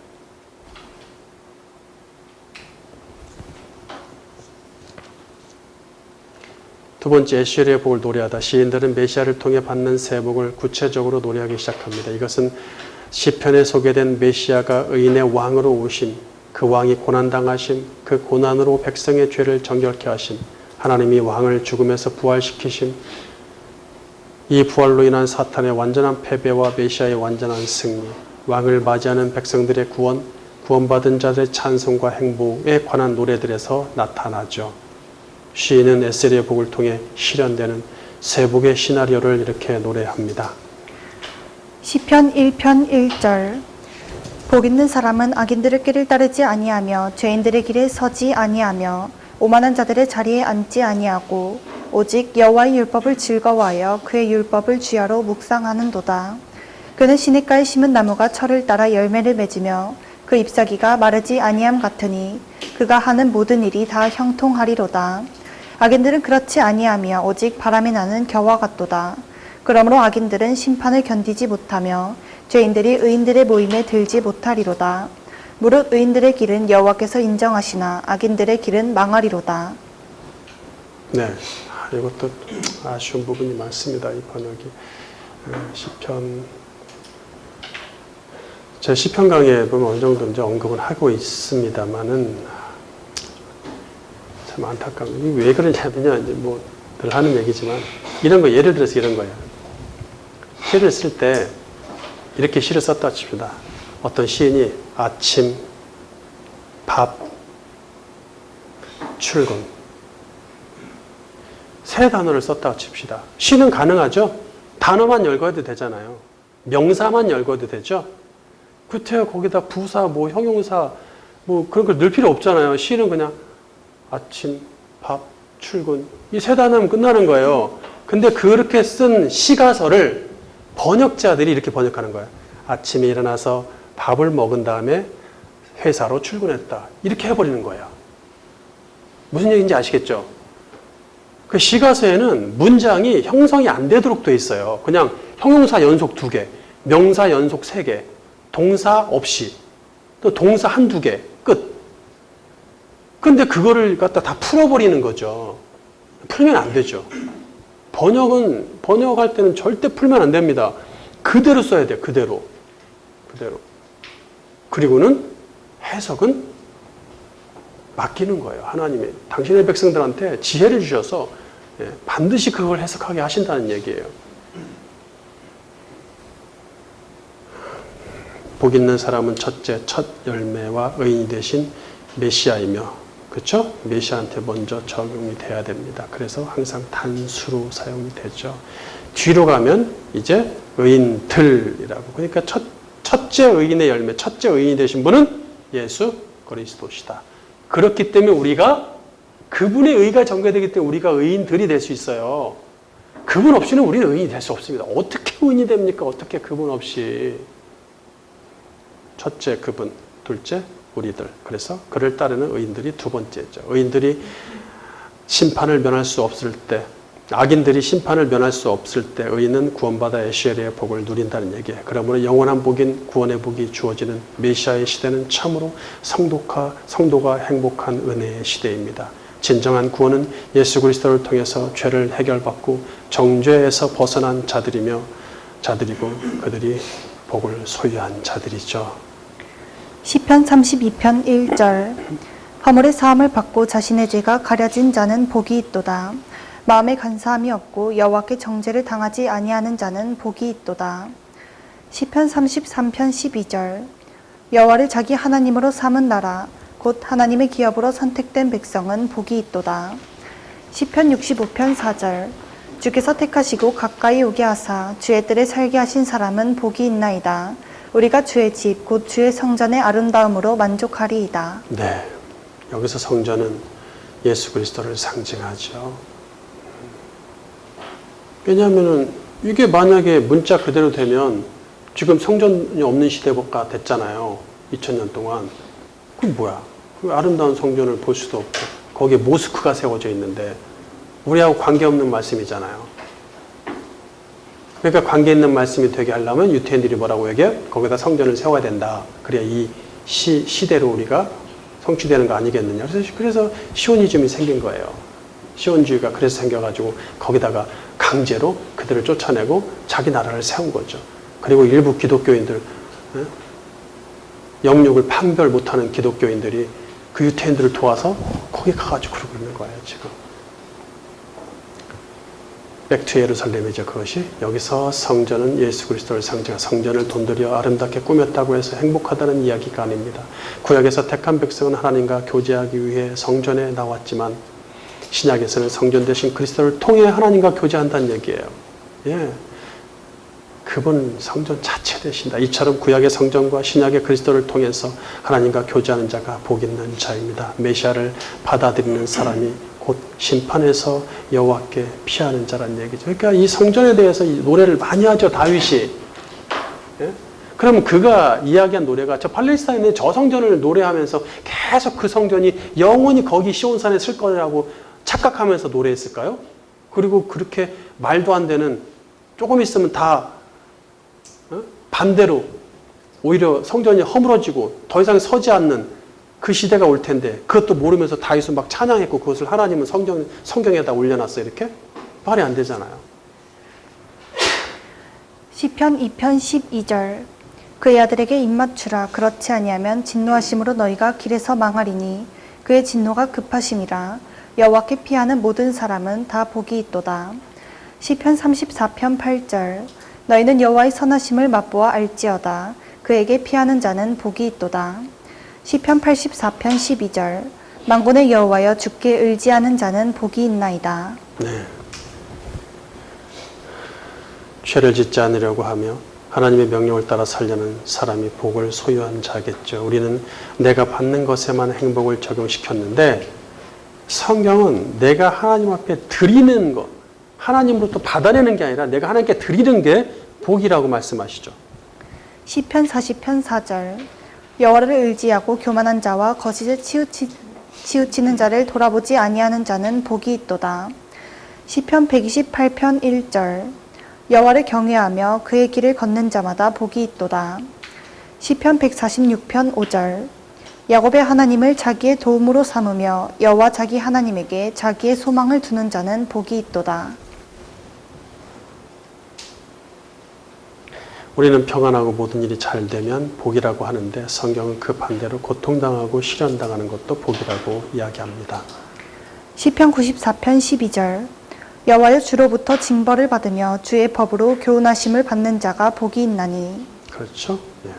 두 번째, 에시르의 복을 노래하다. 시인들은 메시아를 통해 받는 새 복을 구체적으로 노래하기 시작합니다. 이것은 시편에 소개된 메시아가 의인의 왕으로 오심, 그 왕이 고난당하심, 그 고난으로 백성의 죄를 정결케 하심, 하나님이 왕을 죽음에서 부활시키심, 이 부활로 인한 사탄의 완전한 패배와 메시아의 완전한 승리, 왕을 맞이하는 백성들의 구원, 구원받은 자들의 찬송과 행복에 관한 노래들에서 나타나죠. 시인은 에스겔의 복을 통해 실현되는 새 복의 시나리오를 이렇게 노래합니다. 시편 1편 1절 복 있는 사람은 악인들의 길을 따르지 아니하며 죄인들의 길에 서지 아니하며 오만한 자들의 자리에 앉지 아니하고 오직 여호와의 율법을 즐거워하여 그의 율법을 주야로 묵상하는도다. 그는 시냇가에 심은 나무가 철을 따라 열매를 맺으며 그 잎사귀가 마르지 아니함 같으니 그가 하는 모든 일이 다 형통하리로다. 악인들은 그렇지 아니하며 오직 바람이 나는 겨와 같도다. 그러므로 악인들은 심판을 견디지 못하며 죄인들이 의인들의 모임에 들지 못하리로다. 무릇 의인들의 길은 여호와께서 인정하시나 악인들의 길은 망하리로다. 네, 이것도 아쉬운 부분이 많습니다. 이 번역이 시편 제 시편 강의에 보면 어느 정도 이제 언급은 하고 있습니다만은 참 안타깝네요. 이게 왜 그러냐면요, 이제 뭐 늘 하는 얘기지만 이런 거 예를 들어서 이런 거예요. 시를 쓸 때 이렇게 시를 썼다 칩시다. 어떤 시인이 아침, 밥, 출근 세 단어를 썼다 칩시다. 시는 가능하죠? 단어만 열거해도 되잖아요. 명사만 열거해도 되죠? 그렇대요. 거기다 부사, 뭐 형용사, 뭐 그런 걸 넣을 필요 없잖아요. 시는 그냥 아침, 밥, 출근 이 세 단어면 끝나는 거예요. 근데 그렇게 쓴 시가서를 번역자들이 이렇게 번역하는 거예요. 아침에 일어나서 밥을 먹은 다음에 회사로 출근했다. 이렇게 해버리는 거예요. 무슨 얘기인지 아시겠죠? 그 시가서에는 문장이 형성이 안 되도록 돼 있어요. 그냥 형용사 연속 2개, 명사 연속 3개, 동사 없이, 또 동사 1-2개, 끝. 근데 그거를 갖다 다 풀어버리는 거죠. 풀면 안 되죠. 번역할 때는 절대 풀면 안 됩니다. 그대로 써야 돼요. 그대로. 그리고는 해석은 맡기는 거예요. 하나님이 당신의 백성들한테 지혜를 주셔서 반드시 그걸 해석하게 하신다는 얘기예요. 복 있는 사람은 첫째, 첫 열매와 의인이 되신 메시아이며, 그렇죠? 메시아한테 먼저 적용이 돼야 됩니다. 그래서 항상 단수로 사용이 되죠. 뒤로 가면 이제 의인들이라고. 그러니까 첫째 의인의 열매, 첫째 의인이 되신 분은 예수 그리스도시다. 그렇기 때문에 우리가 그분의 의가 전개되기 때문에 우리가 의인들이 될 수 있어요. 그분 없이는 우리는 의인이 될 수 없습니다. 어떻게 의인이 됩니까? 어떻게 그분 없이. 첫째 그분, 둘째 우리들. 그래서 그를 따르는 의인들이 두 번째죠. 의인들이 심판을 면할 수 없을 때, 악인들이 심판을 면할 수 없을 때 의인은 구원받아 에시엘의 복을 누린다는 얘기예요. 그러므로 영원한 복인 구원의 복이 주어지는 메시아의 시대는 참으로 성도가 행복한 은혜의 시대입니다. 진정한 구원은 예수 그리스도를 통해서 죄를 해결받고 정죄에서 벗어난 자들이고 그들이 복을 소유한 자들이죠. 시편 32편 1절 허물의 사함을 받고 자신의 죄가 가려진 자는 복이 있도다. 마음에 간사함이 없고 여호와께 정죄를 당하지 아니하는 자는 복이 있도다. 시편 33편 12절 여호와를 자기 하나님으로 삼은 나라 곧 하나님의 기업으로 선택된 백성은 복이 있도다. 시편 65편 4절 주께서 택하시고 가까이 오게 하사 주의 뜰에 살게 하신 사람은 복이 있나이다. 우리가 주의 집 곧 주의 성전의 아름다움으로 만족하리이다. 네, 여기서 성전은 예수 그리스도를 상징하죠. 왜냐하면 이게 만약에 문자 그대로 되면 지금 성전이 없는 시대가 됐잖아요. 2000년 동안. 그럼 뭐야? 그 아름다운 성전을 볼 수도 없고 거기에 모스크가 세워져 있는데 우리하고 관계없는 말씀이잖아요. 그러니까 관계 있는 말씀이 되게 하려면 유태인들이 뭐라고 얘기해? 거기다 성전을 세워야 된다. 그래야 이 시대로 우리가 성취되는 거 아니겠느냐. 그래서 시오니즘이 생긴 거예요. 시온주의가 그래서 생겨가지고 거기다가 강제로 그들을 쫓아내고 자기 나라를 세운 거죠. 그리고 일부 기독교인들, 영육을 판별 못하는 기독교인들이 그 유태인들을 도와서 거기 가가지고 그러고 있는 거예요, 지금. 백투 예루살렘이죠, 그것이. 여기서 성전은 예수 그리스도를 상징한 성전을 돈 들여 아름답게 꾸몄다고 해서 행복하다는 이야기가 아닙니다. 구약에서 택한 백성은 하나님과 교제하기 위해 성전에 나왔지만 신약에서는 성전 대신 그리스도를 통해 하나님과 교제한다는 얘기예요. 예. 그분 성전 자체 되신다. 이처럼 구약의 성전과 신약의 그리스도를 통해서 하나님과 교제하는 자가 복 있는 자입니다. 메시아를 받아들이는 사람이 곧 심판에서 여호와께 피하는 자란 얘기죠. 그러니까 이 성전에 대해서 이 노래를 많이 하죠, 다윗이. 예? 그러면 그가 이야기한 노래가 저 팔레스타인의 저 성전을 노래하면서 계속 그 성전이 영원히 거기 시온산에 쓸 거라고 착각하면서 노래했을까요? 그리고 그렇게 말도 안 되는, 조금 있으면 다 반대로 오히려 성전이 허물어지고 더 이상 서지 않는 그 시대가 올 텐데 그것도 모르면서 다윗은 막 찬양했고 그것을 하나님은 성경에다 올려놨어요. 이렇게? 말이 안 되잖아요. 시편 2편 12절 그의 아들에게 입맞추라. 그렇지 아니하면 진노하심으로 너희가 길에서 망하리니 그의 진노가 급하심이라. 여호와께 피하는 모든 사람은 다 복이 있도다. 시편 34편 8절 너희는 여호와의 선하심을 맛보아 알지어다. 그에게 피하는 자는 복이 있도다. 시편 84편 12절 만군의 여호와여 주께 의지하는 자는 복이 있나이다. 네. 죄를 짓지 않으려고 하며 하나님의 명령을 따라 살려는 사람이 복을 소유한 자겠죠. 우리는 내가 받는 것에만 행복을 적용시켰는데 성경은 내가 하나님 앞에 드리는 것, 하나님으로부터 받아내는 게 아니라 내가 하나님께 드리는 게 복이라고 말씀하시죠. 시편 40편 4절 여호와를 의지하고 교만한 자와 거짓에 치우치는 자를 돌아보지 아니하는 자는 복이 있도다. 시편 128편 1절 여호와를 경외하며 그의 길을 걷는 자마다 복이 있도다. 시편 146편 5절 야곱의 하나님을 자기의 도움으로 삼으며 여호와 자기 하나님에게 자기의 소망을 두는 자는 복이 있도다. 우리는 평안하고 모든 일이 잘 되면 복이라고 하는데 성경은 그 반대로 고통당하고 시련당하는 것도 복이라고 이야기합니다. 시편 94편 12절 여호와여 주로부터 징벌을 받으며 주의 법으로 교훈하심을 받는 자가 복이 있나니. 그렇죠? 예.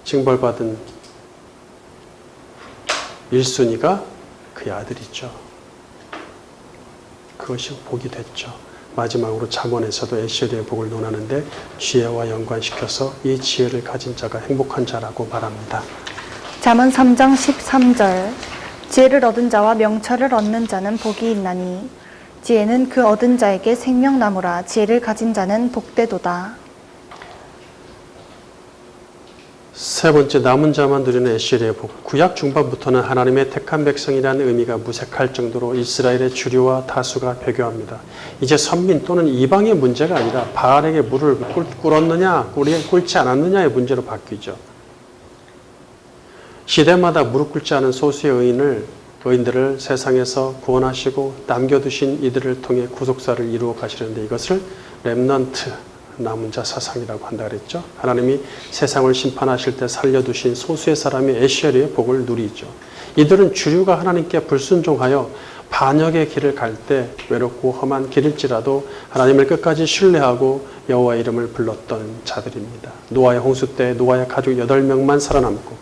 징벌받은 1순위가 그의 아들이죠. 그것이 복이 됐죠. 마지막으로 잠언에서도 에셀의 복을 논하는데 지혜와 연관시켜서 이 지혜를 가진 자가 행복한 자라고 말합니다. 잠언 3장 13절 지혜를 얻은 자와 명철을 얻는 자는 복이 있나니 지혜는 그 얻은 자에게 생명나무라. 지혜를 가진 자는 복되도다. 세 번째, 남은 자만 누리는 에시엘의 복. 구약 중반부터는 하나님의 택한 백성이라는 의미가 무색할 정도로 이스라엘의 주류와 다수가 배교합니다. 이제 선민 또는 이방의 문제가 아니라 바알에게 물을 꿇었느냐 꿇지 않았느냐의 문제로 바뀌죠. 시대마다 무릎 꿇지 않은 소수의 의인들을 세상에서 구원하시고 남겨두신 이들을 통해 구속사를 이루어 가시는데 이것을 렘넌트, 남은 자 사상이라고 한다 그랬죠. 하나님이 세상을 심판하실 때 살려두신 소수의 사람이 에시엘의 복을 누리죠. 이들은 주류가 하나님께 불순종하여 반역의 길을 갈 때 외롭고 험한 길일지라도 하나님을 끝까지 신뢰하고 여호와의 이름을 불렀던 자들입니다. 노아의 홍수 때 노아의 가족 8명만 살아남고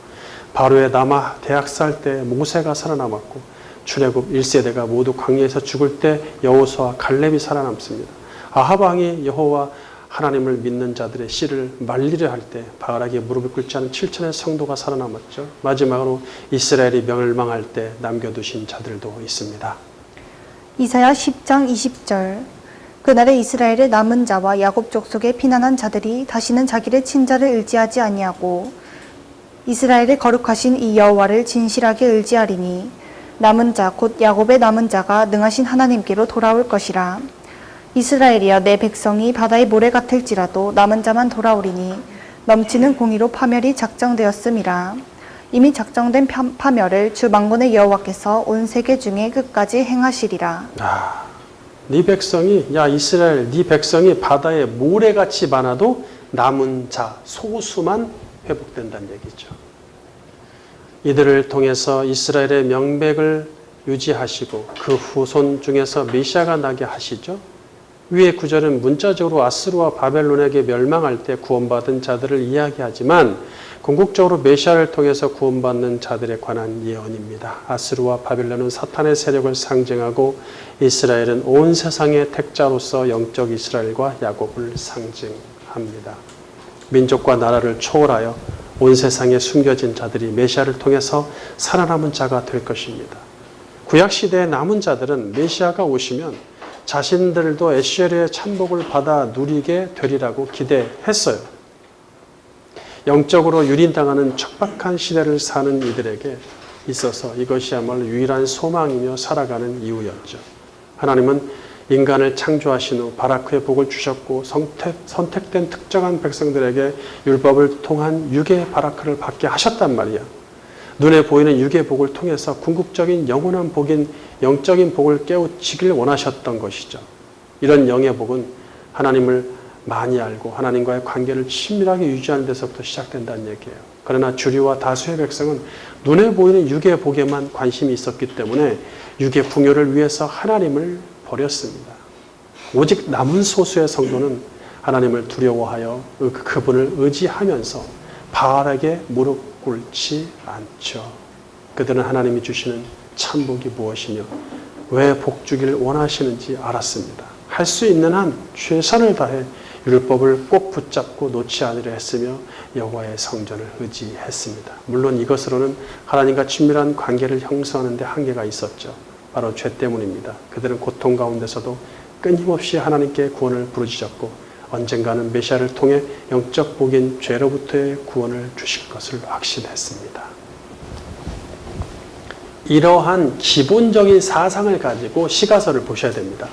바로의 남아 대학 살 때 모세가 살아남았고 출애굽 1세대가 모두 광야에서 죽을 때 여호수아와 갈렙이 살아남습니다. 아합 왕이 여호와 하나님을 믿는 자들의 씨를 말리려 할 때 바알에게 무릎을 꿇지 않은 7천의 성도가 살아남았죠. 마지막으로 이스라엘이 멸망할 때 남겨두신 자들도 있습니다. 이사야 10장 20절. 그날에 이스라엘의 남은 자와 야곱 족속에 피난한 자들이 다시는 자기의 친자를 의지하지 아니하고 이스라엘의 거룩하신 이 여호와를 진실하게 의지하리니 남은 자 곧 야곱의 남은 자가 능하신 하나님께로 돌아올 것이라. 이스라엘이여 내 백성이 바다의 모래 같을지라도 남은 자만 돌아오리니 넘치는 공의로 파멸이 작정되었음이라. 이미 작정된 파멸을 주 만군의 여호와께서 온 세계 중에 끝까지 행하시리라. 네 백성이 이스라엘 네 백성이 바다에 모래같이 많아도 남은 자 소수만 회복된다는 얘기죠. 이들을 통해서 이스라엘의 명백을 유지하시고 그 후손 중에서 메시아가 나게 하시죠. 위의 구절은 문자적으로 아스루와 바벨론에게 멸망할 때 구원받은 자들을 이야기하지만 궁극적으로 메시아를 통해서 구원받는 자들에 관한 예언입니다. 아스루와 바벨론은 사탄의 세력을 상징하고 이스라엘은 온 세상의 택자로서 영적 이스라엘과 야곱을 상징합니다. 민족과 나라를 초월하여 온 세상에 숨겨진 자들이 메시아를 통해서 살아남은 자가 될 것입니다. 구약시대의 남은 자들은 메시아가 오시면 자신들도 에시엘의 참복을 받아 누리게 되리라고 기대했어요. 영적으로 유린당하는 척박한 시대를 사는 이들에게 있어서 이것이야말로 유일한 소망이며 살아가는 이유였죠. 하나님은 인간을 창조하신 후 바라크의 복을 주셨고 선택된 특정한 백성들에게 율법을 통한 육의 바라크를 받게 하셨단 말이야. 눈에 보이는 육의 복을 통해서 궁극적인 영원한 복인 영적인 복을 깨우치길 원하셨던 것이죠. 이런 영의 복은 하나님을 많이 알고 하나님과의 관계를 친밀하게 유지하는 데서부터 시작된다는 얘기예요. 그러나 주류와 다수의 백성은 눈에 보이는 육의 복에만 관심이 있었기 때문에 육의 풍요를 위해서 하나님을 버렸습니다. 오직 남은 소수의 성도는 하나님을 두려워하여 그분을 의지하면서 바알에게 무릎 꿇지 않죠. 그들은 하나님이 주시는 참복이 무엇이며 왜 복 주기를 원하시는지 알았습니다. 할 수 있는 한 최선을 다해 율법을 꼭 붙잡고 놓지 않으려 했으며 여호와의 성전을 의지했습니다. 물론 이것으로는 하나님과 친밀한 관계를 형성하는 데 한계가 있었죠. 바로 죄 때문입니다. 그들은 고통 가운데서도 끊임없이 하나님께 구원을 부르짖었고 언젠가는 메시아를 통해 영적 복인 죄로부터의 구원을 주실 것을 확신했습니다. 이러한 기본적인 사상을 가지고 시가서를 보셔야 됩니다.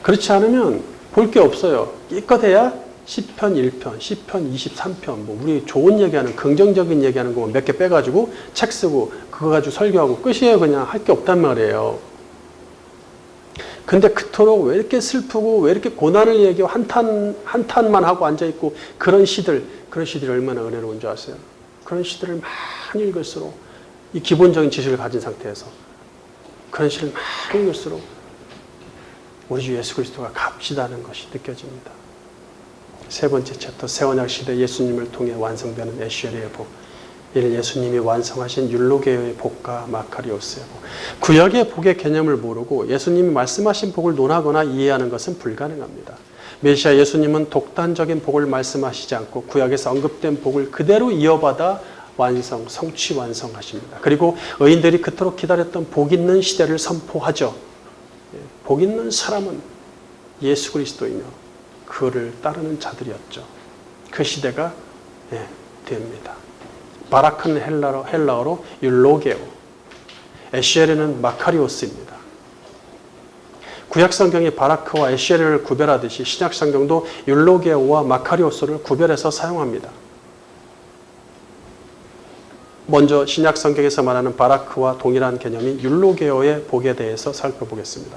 그렇지 않으면 볼 게 없어요. 기껏해야 시편 1편, 시편 23편, 우리 좋은 얘기하는 긍정적인 얘기하는 거 몇 개 빼가지고 책 쓰고 그거 가지고 설교하고 끝이에요. 그냥 할 게 없단 말이에요. 근데 그토록 왜 이렇게 슬프고 왜 이렇게 고난을 얘기하고 한탄만 하고 앉아있고 그런 시들이 얼마나 은혜로운 줄 아세요? 그런 시들을 많이 읽을수록 이 기본적인 지식을 가진 상태에서 그런 시를 많이 읽을수록 우리 주 예수 그리스도가 값지다는 것이 느껴집니다. 세 번째 챕터, 새언약 시대 예수님을 통해 완성되는 에시엘의 복. 이는 예수님이 완성하신 율로게의 복과 마카리오스의 복. 구약의 복의 개념을 모르고 예수님이 말씀하신 복을 논하거나 이해하는 것은 불가능합니다. 메시아 예수님은 독단적인 복을 말씀하시지 않고 구약에서 언급된 복을 그대로 이어받아 성취 완성하십니다. 그리고 의인들이 그토록 기다렸던 복 있는 시대를 선포하죠. 복 있는 사람은 예수 그리스도이며 그를 따르는 자들이었죠. 그 시대가 됩니다. 바라크는 헬라어로 율로게오, 에시에르는 마카리오스입니다. 구약 성경이 바라크와 에시에르를 구별하듯이 신약 성경도 율로게오와 마카리오스를 구별해서 사용합니다. 먼저 신약 성경에서 말하는 바라크와 동일한 개념인 율로게오의 복에 대해서 살펴보겠습니다.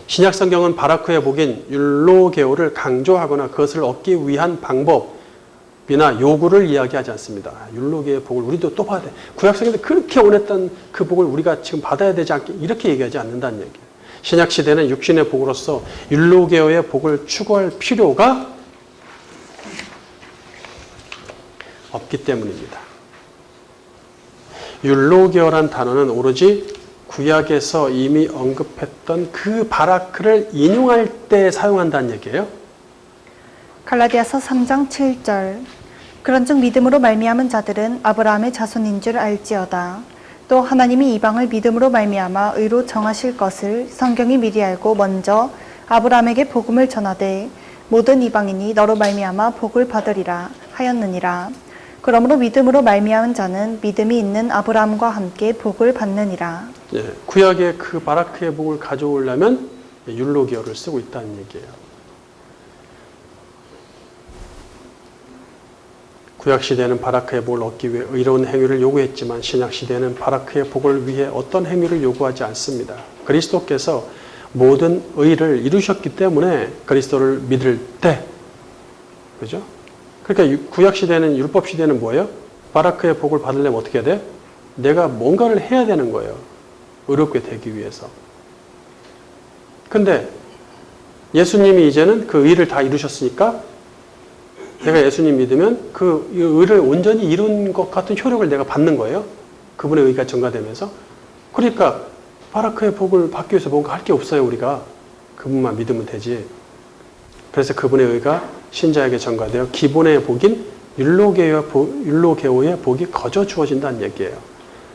신약 성경은 바라크의 복인 율로게오를 강조하거나 그것을 얻기 위한 방법이나 요구를 이야기하지 않습니다. 율로게오의 복을 우리도 또 받아야 돼. 구약 성경에서 그렇게 원했던 그 복을 우리가 지금 받아야 되지 않게 이렇게 얘기하지 않는다는 얘기예요. 신약 시대는 육신의 복으로서 율로게오의 복을 추구할 필요가 없기 때문입니다. 율로게오란 단어는 오로지 구약에서 이미 언급했던 그 바라크를 인용할 때 사용한다는 얘기예요. 갈라디아서 3장 7절. 그런즉 믿음으로 말미암은 자들은 아브라함의 자손인 줄 알지어다. 또 하나님이 이방을 믿음으로 말미암아 의로 정하실 것을 성경이 미리 알고 먼저 아브라함에게 복음을 전하되 모든 이방인이 너로 말미암아 복을 받으리라 하였느니라. 그러므로 믿음으로 말미암은 자는 믿음이 있는 아브라함과 함께 복을 받느니라. 구약의 그 바라크의 복을 가져오려면 율로게오를 쓰고 있다는 얘기예요. 구약 시대는 바라크의 복을 얻기 위해 의로운 행위를 요구했지만 신약 시대는 바라크의 복을 위해 어떤 행위를 요구하지 않습니다. 그리스도께서 모든 의를 이루셨기 때문에 그리스도를 믿을 때, 그죠? 그러니까 구약 시대는 율법 시대는 뭐예요? 바라크의 복을 받으려면 어떻게 해야 돼? 내가 뭔가를 해야 되는 거예요. 의롭게 되기 위해서. 근데 예수님이 이제는 그 의를 다 이루셨으니까 내가 예수님 믿으면 그 의를 온전히 이룬 것 같은 효력을 내가 받는 거예요. 그분의 의가 증가되면서. 그러니까 바라크의 복을 받기 위해서 뭔가 할 게 없어요. 우리가 그분만 믿으면 되지. 그래서 그분의 의가 신자에게 전가되어 기본의 복인 율로게오의 복이 거저 주어진다는 얘기예요.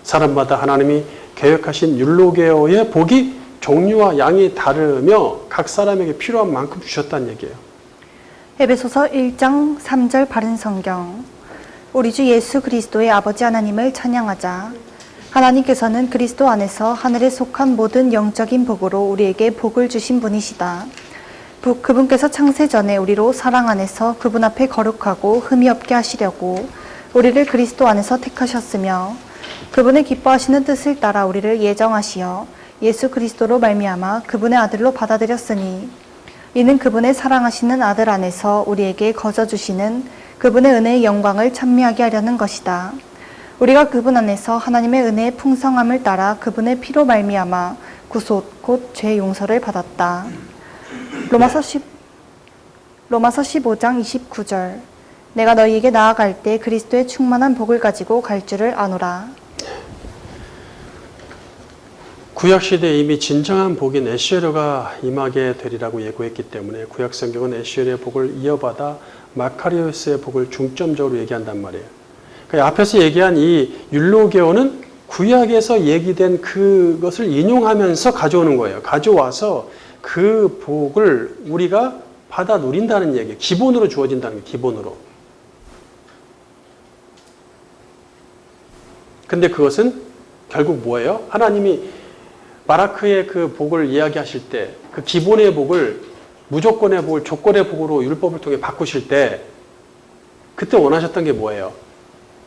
사람마다 하나님이 계획하신 율로게오의 복이 종류와 양이 다르며 각 사람에게 필요한 만큼 주셨다는 얘기예요. 에베소서 1장 3절 바른 성경. 우리 주 예수 그리스도의 아버지 하나님을 찬양하자. 하나님께서는 그리스도 안에서 하늘에 속한 모든 영적인 복으로 우리에게 복을 주신 분이시다. 그분께서 창세 전에 우리로 사랑 안에서 그분 앞에 거룩하고 흠이 없게 하시려고 우리를 그리스도 안에서 택하셨으며 그분의 기뻐하시는 뜻을 따라 우리를 예정하시어 예수 그리스도로 말미암아 그분의 아들로 받아들였으니 이는 그분의 사랑하시는 아들 안에서 우리에게 거저 주시는 그분의 은혜의 영광을 찬미하게 하려는 것이다. 우리가 그분 안에서 하나님의 은혜의 풍성함을 따라 그분의 피로 말미암아 구속 곧 죄 용서를 받았다. 로마서 15장 29절. 내가 너희에게 나아갈 때 그리스도의 충만한 복을 가지고 갈 줄을 아노라. 구약시대에 이미 진정한 복인 에시에르가 임하게 되리라고 예고했기 때문에 구약 성경은 에시에르의 복을 이어받아 마카리오스의 복을 중점적으로 얘기한단 말이에요. 그러니까 앞에서 얘기한 이 율로게오는 구약에서 얘기된 그것을 인용하면서 가져오는 거예요. 가져와서 그 복을 우리가 받아 누린다는 얘기예요. 기본으로 주어진다는 게 기본으로. 근데 그것은 결국 뭐예요? 하나님이 바라크의 그 복을 이야기하실 때 그 기본의 복을 무조건의 복을 조건의 복으로 율법을 통해 바꾸실 때 그때 원하셨던 게 뭐예요?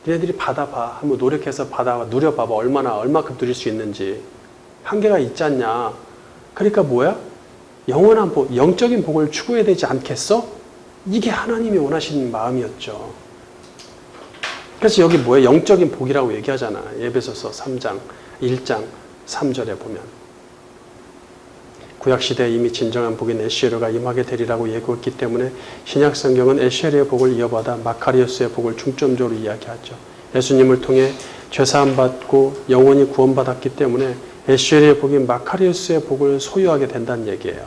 너희들이 받아봐. 한번 노력해서 받아봐. 누려봐봐. 얼마큼 누릴 수 있는지. 한계가 있지 않냐. 그러니까 뭐야? 영원한 복, 영적인 복을 추구해야 되지 않겠어? 이게 하나님이 원하시는 마음이었죠. 그래서 여기 뭐예요? 영적인 복이라고 얘기하잖아. 에베소서 3장 1장 3절에 보면 구약시대에 이미 진정한 복인 에시에르가 임하게 되리라고 예고했기 때문에 신약 성경은 에시에르의 복을 이어받아 마카리오스의 복을 중점적으로 이야기하죠. 예수님을 통해 죄사함 받고 영원히 구원받았기 때문에 에시에르의 복인 마카리오스의 복을 소유하게 된다는 얘기예요.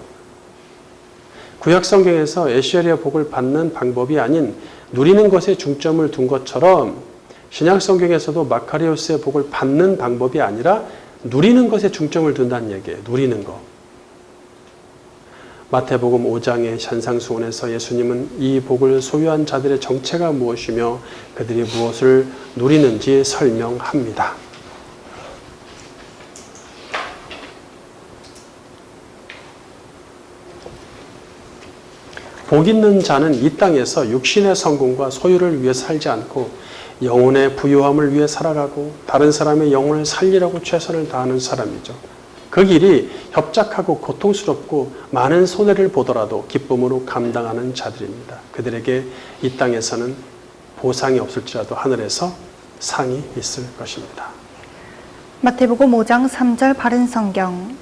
구약 성경에서 에시에르의 복을 받는 방법이 아닌 누리는 것에 중점을 둔 것처럼 신약 성경에서도 마카리오스의 복을 받는 방법이 아니라 누리는 것에 중점을 둔다는 얘기예요. 누리는 거. 마태복음 5장의 산상수훈에서 예수님은 이 복을 소유한 자들의 정체가 무엇이며 그들이 무엇을 누리는지 설명합니다. 복 있는 자는 이 땅에서 육신의 성공과 소유를 위해 살지 않고 영혼의 부유함을 위해 살아가고 다른 사람의 영혼을 살리려고 최선을 다하는 사람이죠. 그 길이 협착하고 고통스럽고 많은 손해를 보더라도 기쁨으로 감당하는 자들입니다. 그들에게 이 땅에서는 보상이 없을지라도 하늘에서 상이 있을 것입니다. 마태복음 5장 3절 바른 성경.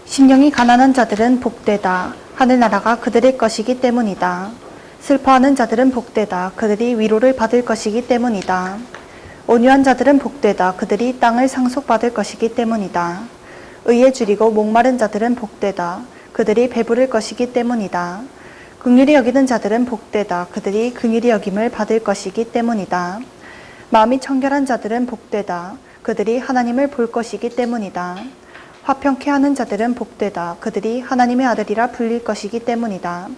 심령이 가난한 자들은 복되다. 하늘나라가 그들의 것이기 때문이다. 슬퍼하는 자들은 복되다. 그들이 위로를 받을 것이기 때문이다. 온유한 자들은 복되다. 그들이 땅을 상속받을 것이기 때문이다. 의에 줄이고 목마른 자들은 복되다. 그들이 배부를 것이기 때문이다. 긍휼히 여기는 자들은 복되다. 그들이 긍휼히 여김을 받을 것이기 때문이다. 마음이 청결한 자들은 복되다. 그들이 하나님을 볼 것이기 때문이다. 화평케 하는 자들은 복되다. 그들이 하나님의 아들이라 불릴 것이기 때문이다.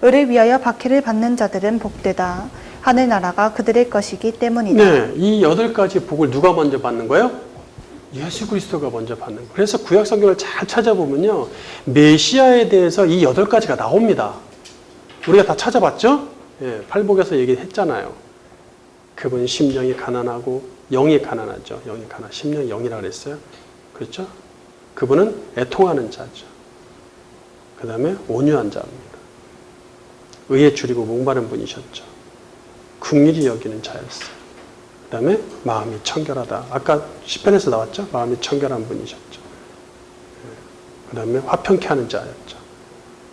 의를 위하여 박해를 받는 자들은 복되다. 하늘나라가 그들의 것이기 때문이다. 네, 이 8가지 복을 누가 먼저 받는 거예요? 예수 그리스도가 먼저 받는 거예요. 그래서 구약 성경을 잘 찾아보면요, 메시아에 대해서 이 8가지가 나옵니다. 우리가 다 찾아봤죠? 예, 팔복에서 얘기했잖아요. 그분 심령이 가난하고 영이 가난하죠. 영이 가난, 심령이 영이라 그랬어요. 그렇죠? 그분은 애통하는 자죠. 그 다음에 온유한 자입니다. 의에 줄이고 목마른 분이셨죠. 긍휼히 여기는 자였어요. 그 다음에 마음이 청결하다. 아까 시편에서 나왔죠? 마음이 청결한 분이셨죠. 그 다음에 화평케 하는 자였죠.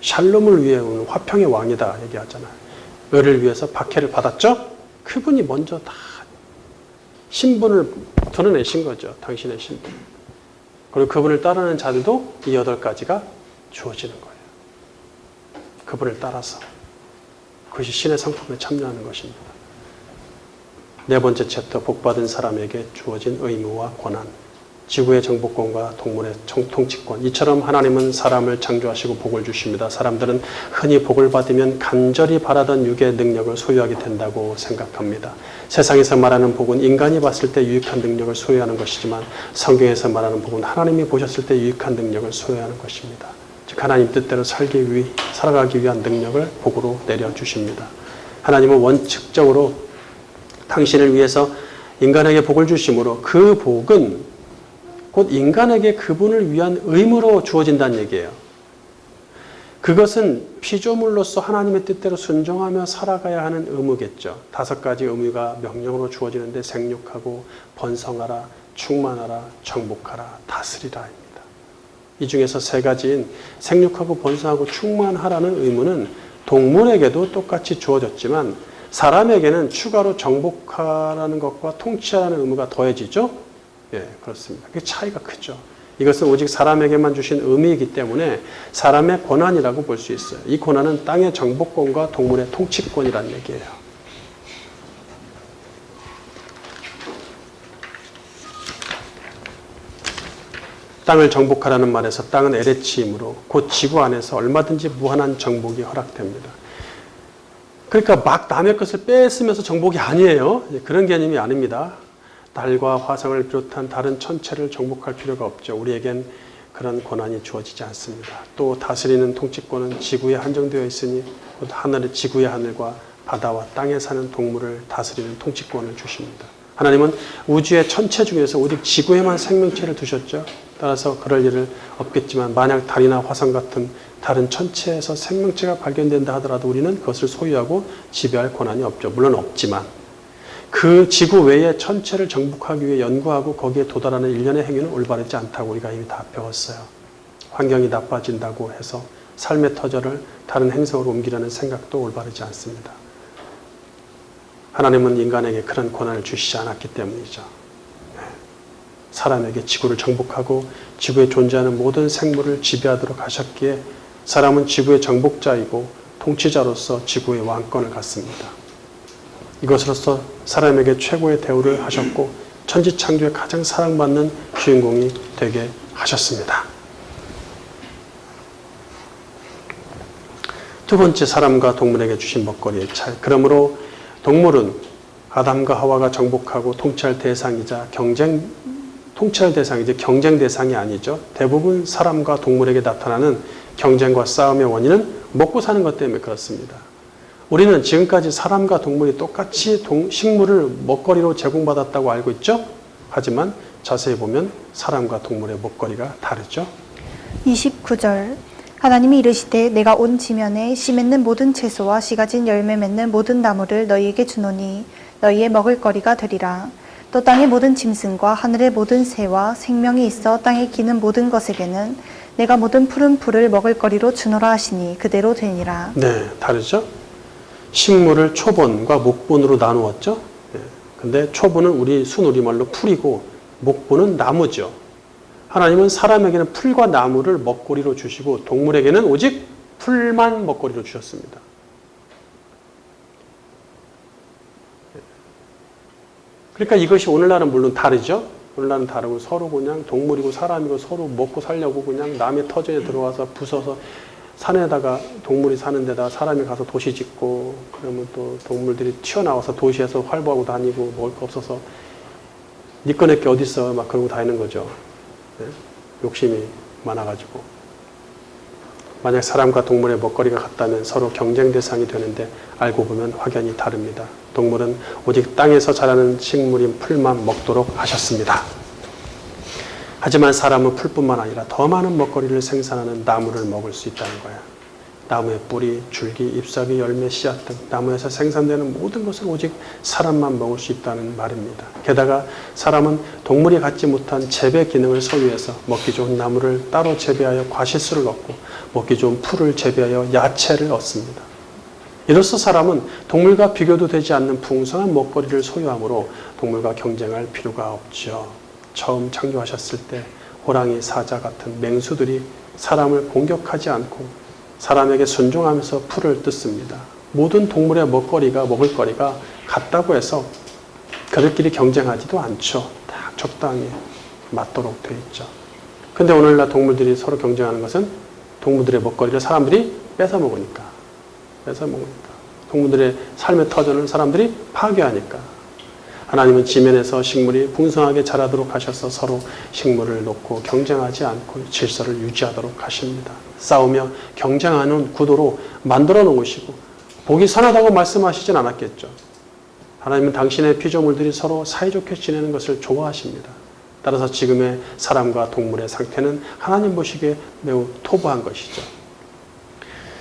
샬롬을 위해 오는 화평의 왕이다 얘기하잖아요. 의를 위해서 박해를 받았죠? 그분이 먼저 다 신분을 드러내신 거죠. 당신의 신분. 그리고 그분을 따르는 자들도 이 8가지가 주어지는 거예요. 그분을 따라서. 그것이 신의 성품에 참여하는 것입니다. 네 번째 챕터, 복받은 사람에게 주어진 의무와 권한. 지구의 정복권과 동물의 통치권. 이처럼 하나님은 사람을 창조하시고 복을 주십니다. 사람들은 흔히 복을 받으면 간절히 바라던 육의 능력을 소유하게 된다고 생각합니다. 세상에서 말하는 복은 인간이 봤을 때 유익한 능력을 소유하는 것이지만 성경에서 말하는 복은 하나님이 보셨을 때 유익한 능력을 소유하는 것입니다. 즉 하나님 뜻대로 살아가기 위한 능력을 복으로 내려주십니다. 하나님은 원칙적으로 당신을 위해서 인간에게 복을 주심으로 그 복은 곧 인간에게 그분을 위한 의무로 주어진다는 얘기예요. 그것은 피조물로서 하나님의 뜻대로 순종하며 살아가야 하는 의무겠죠. 5가지 의무가 명령으로 주어지는데 생육하고 번성하라, 충만하라, 정복하라, 다스리라입니다. 이 중에서 3가지인 생육하고 번성하고 충만하라는 의무는 동물에게도 똑같이 주어졌지만 사람에게는 추가로 정복하라는 것과 통치하라는 의무가 더해지죠. 예, 그렇습니다. 그 차이가 크죠. 이것은 오직 사람에게만 주신 의미이기 때문에 사람의 권한이라고 볼 수 있어요. 이 권한은 땅의 정복권과 동물의 통치권이라는 얘기예요. 땅을 정복하라는 말에서 땅은 에레치이므로 곧 지구 안에서 얼마든지 무한한 정복이 허락됩니다. 그러니까 막 남의 것을 뺏으면서 정복이 아니에요. 그런 개념이 아닙니다. 달과 화성을 비롯한 다른 천체를 정복할 필요가 없죠. 우리에겐 그런 권한이 주어지지 않습니다. 또 다스리는 통치권은 지구에 한정되어 있으니 지구의 하늘과 바다와 땅에 사는 동물을 다스리는 통치권을 주십니다. 하나님은 우주의 천체 중에서 오직 지구에만 생명체를 두셨죠. 따라서 그럴 일은 없겠지만 만약 달이나 화성 같은 다른 천체에서 생명체가 발견된다 하더라도 우리는 그것을 소유하고 지배할 권한이 없죠. 물론 없지만 그 지구 외의 천체를 정복하기 위해 연구하고 거기에 도달하는 일련의 행위는 올바르지 않다고 우리가 이미 다 배웠어요. 환경이 나빠진다고 해서 삶의 터전을 다른 행성으로 옮기려는 생각도 올바르지 않습니다. 하나님은 인간에게 그런 권한을 주시지 않았기 때문이죠. 사람에게 지구를 정복하고 지구에 존재하는 모든 생물을 지배하도록 하셨기에 사람은 지구의 정복자이고 통치자로서 지구의 왕권을 갖습니다. 이것으로서 사람에게 최고의 대우를 하셨고 천지창조의 가장 사랑받는 주인공이 되게 하셨습니다. 두 번째, 사람과 동물에게 주신 먹거리의 차이. 그러므로 동물은 아담과 하와가 정복하고 통치할 대상이자 경쟁 대상이 아니죠. 대부분 사람과 동물에게 나타나는 경쟁과 싸움의 원인은 먹고 사는 것 때문에 그렇습니다. 우리는 지금까지 사람과 동물이 똑같이 식물을 먹거리로 제공받았다고 알고 있죠. 하지만 자세히 보면 사람과 동물의 먹거리가 다르죠. 29절 하나님이 이르시되 내가 온 지면에 씨 맺는 모든 채소와 씨 가진 열매 맺는 모든 나무를 너희에게 주노니 너희의 먹을 거리가 되리라. 또 땅의 모든 짐승과 하늘의 모든 새와 생명이 있어 땅에 기는 모든 것에게는 내가 모든 푸른 풀을 먹을 거리로 주노라 하시니 그대로 되니라. 네, 다르죠. 식물을 초본과 목본으로 나누었죠. 근데 초본은 우리 순우리말로 풀이고 목본은 나무죠. 하나님은 사람에게는 풀과 나무를 먹거리로 주시고 동물에게는 오직 풀만 먹거리로 주셨습니다. 그러니까 이것이 오늘날은 물론 다르죠. 오늘날은 다르고 서로 그냥 동물이고 사람이고 서로 먹고 살려고 그냥 남의 터전에 들어와서 부숴서 산에다가 동물이 사는 데다 사람이 가서 도시 짓고 그러면 또 동물들이 튀어나와서 도시에서 활보하고 다니고 먹을 거 없어서 니 거 내 게 어딨어 막 그러고 다니는 거죠. 네? 욕심이 많아가지고. 만약 사람과 동물의 먹거리가 같다면 서로 경쟁 대상이 되는데 알고 보면 확연히 다릅니다. 동물은 오직 땅에서 자라는 식물인 풀만 먹도록 하셨습니다. 하지만 사람은 풀뿐만 아니라 더 많은 먹거리를 생산하는 나무를 먹을 수 있다는 거야. 나무의 뿌리, 줄기, 잎사귀, 열매, 씨앗 등 나무에서 생산되는 모든 것을 오직 사람만 먹을 수 있다는 말입니다. 게다가 사람은 동물이 갖지 못한 재배 기능을 소유해서 먹기 좋은 나무를 따로 재배하여 과실수를 얻고 먹기 좋은 풀을 재배하여 야채를 얻습니다. 이로써 사람은 동물과 비교도 되지 않는 풍성한 먹거리를 소유하므로 동물과 경쟁할 필요가 없죠. 처음 창조하셨을 때 호랑이, 사자 같은 맹수들이 사람을 공격하지 않고 사람에게 순종하면서 풀을 뜯습니다. 모든 동물의 먹을 거리가 같다고 해서 그들끼리 경쟁하지도 않죠. 딱 적당히 맞도록 되어 있죠. 근데 오늘날 동물들이 서로 경쟁하는 것은 동물들의 먹거리를 사람들이 뺏어 먹으니까. 동물들의 삶의 터전을 사람들이 파괴하니까. 하나님은 지면에서 식물이 풍성하게 자라도록 하셔서 서로 식물을 놓고 경쟁하지 않고 질서를 유지하도록 하십니다. 싸우며 경쟁하는 구도로 만들어 놓으시고 보기 선하다고 말씀하시진 않았겠죠. 하나님은 당신의 피조물들이 서로 사이좋게 지내는 것을 좋아하십니다. 따라서 지금의 사람과 동물의 상태는 하나님 보시기에 매우 토부한 것이죠.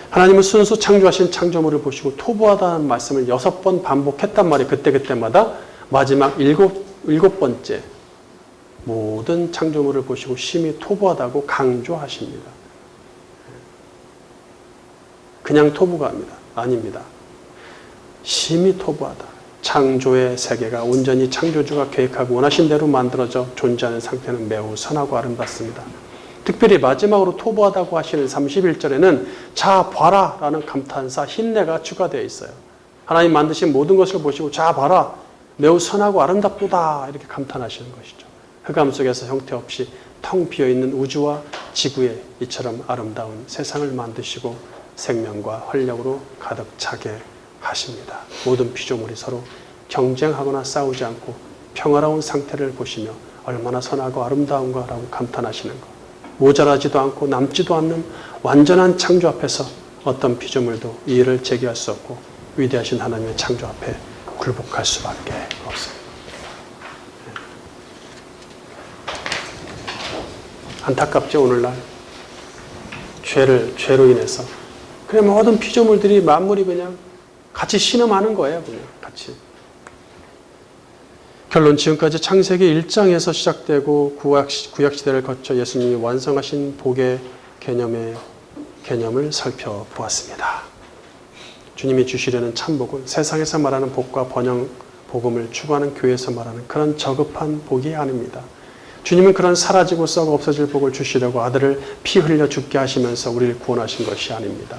하나님은 순수 창조하신 창조물을 보시고 토부하다는 말씀을 6번 반복했단 말이에요. 그때마다 마지막 일곱 번째 모든 창조물을 보시고 심히 토부하다고 강조하십니다. 그냥 토부가 아닙니다. 심히 토부하다. 창조의 세계가 온전히 창조주가 계획하고 원하신 대로 만들어져 존재하는 상태는 매우 선하고 아름답습니다. 특별히 마지막으로 토부하다고 하시는 31절에는 자 봐라 라는 감탄사 흰내가 추가되어 있어요. 하나님 만드신 모든 것을 보시고 자 봐라 매우 선하고 아름답도다 이렇게 감탄하시는 것이죠. 흑암 속에서 형태 없이 텅 비어있는 우주와 지구에 이처럼 아름다운 세상을 만드시고 생명과 활력으로 가득 차게 하십니다. 모든 피조물이 서로 경쟁하거나 싸우지 않고 평화로운 상태를 보시며 얼마나 선하고 아름다운가라고 감탄하시는 것. 모자라지도 않고 남지도 않는 완전한 창조 앞에서 어떤 피조물도 이의를 제기할 수 없고 위대하신 하나님의 창조 앞에 굴복할 수밖에 없습니다. 안타깝죠, 오늘날. 죄로 인해서. 그냥 모든 피조물들이 만물이 그냥 같이 신음하는 거예요, 그냥 같이. 결론 지금까지 창세기 1장에서 시작되고 구약시대를 거쳐 예수님이 완성하신 복의 개념을 살펴보았습니다. 주님이 주시려는 참복은 세상에서 말하는 복과 복음을 추구하는 교회에서 말하는 그런 저급한 복이 아닙니다. 주님은 그런 사라지고 썩어 없어질 복을 주시려고 아들을 피 흘려 죽게 하시면서 우리를 구원하신 것이 아닙니다.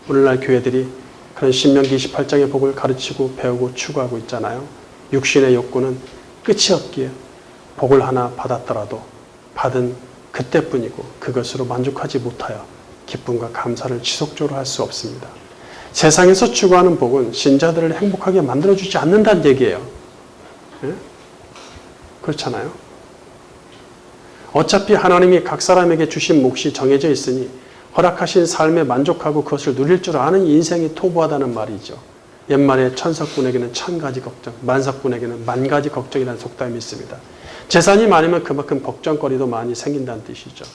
오늘날 교회들이 그런 신명기 28장의 복을 가르치고 배우고 추구하고 있잖아요. 육신의 욕구는 끝이 없기에 복을 하나 받았더라도 받은 그때뿐이고 그것으로 만족하지 못하여 기쁨과 감사를 지속적으로 할 수 없습니다. 세상에서 추구하는 복은 신자들을 행복하게 만들어주지 않는다는 얘기예요. 예? 그렇잖아요. 어차피 하나님이 각 사람에게 주신 몫이 정해져 있으니 허락하신 삶에 만족하고 그것을 누릴 줄 아는 인생이 토부하다는 말이죠. 옛말에 천석군에게는 1000가지 걱정, 만석군에게는 10,000가지 걱정이라는 속담이 있습니다. 재산이 많으면 그만큼 걱정거리도 많이 생긴다는 뜻이죠.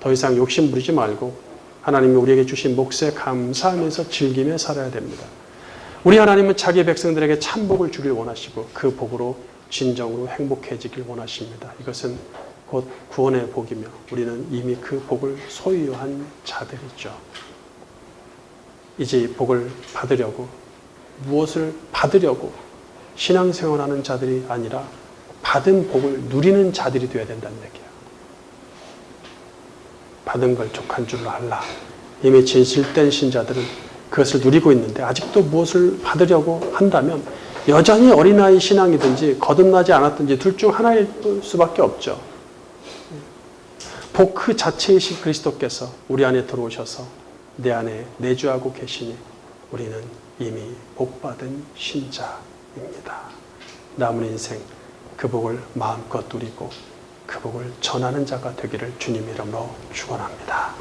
더 이상 욕심 부리지 말고 하나님이 우리에게 주신 몫에 감사하면서 즐기며 살아야 됩니다. 우리 하나님은 자기 백성들에게 참 복을 주길 원하시고 그 복으로 진정으로 행복해지길 원하십니다. 이것은 곧 구원의 복이며 우리는 이미 그 복을 소유한 자들이죠. 이제 이 복을 받으려고 무엇을 받으려고 신앙생활하는 자들이 아니라 받은 복을 누리는 자들이 되어야 된다는 얘기예요. 받은 걸 족한 줄로 알라. 이미 진실된 신자들은 그것을 누리고 있는데 아직도 무엇을 받으려고 한다면 여전히 어린아이 신앙이든지 거듭나지 않았든지 둘 중 하나일 수밖에 없죠. 복 그 자체이신 그리스도께서 우리 안에 들어오셔서 내 안에 내주하고 계시니 우리는 이미 복받은 신자입니다. 남은 인생 그 복을 마음껏 누리고 그 복을 전하는 자가 되기를 주님 이름으로 축원합니다.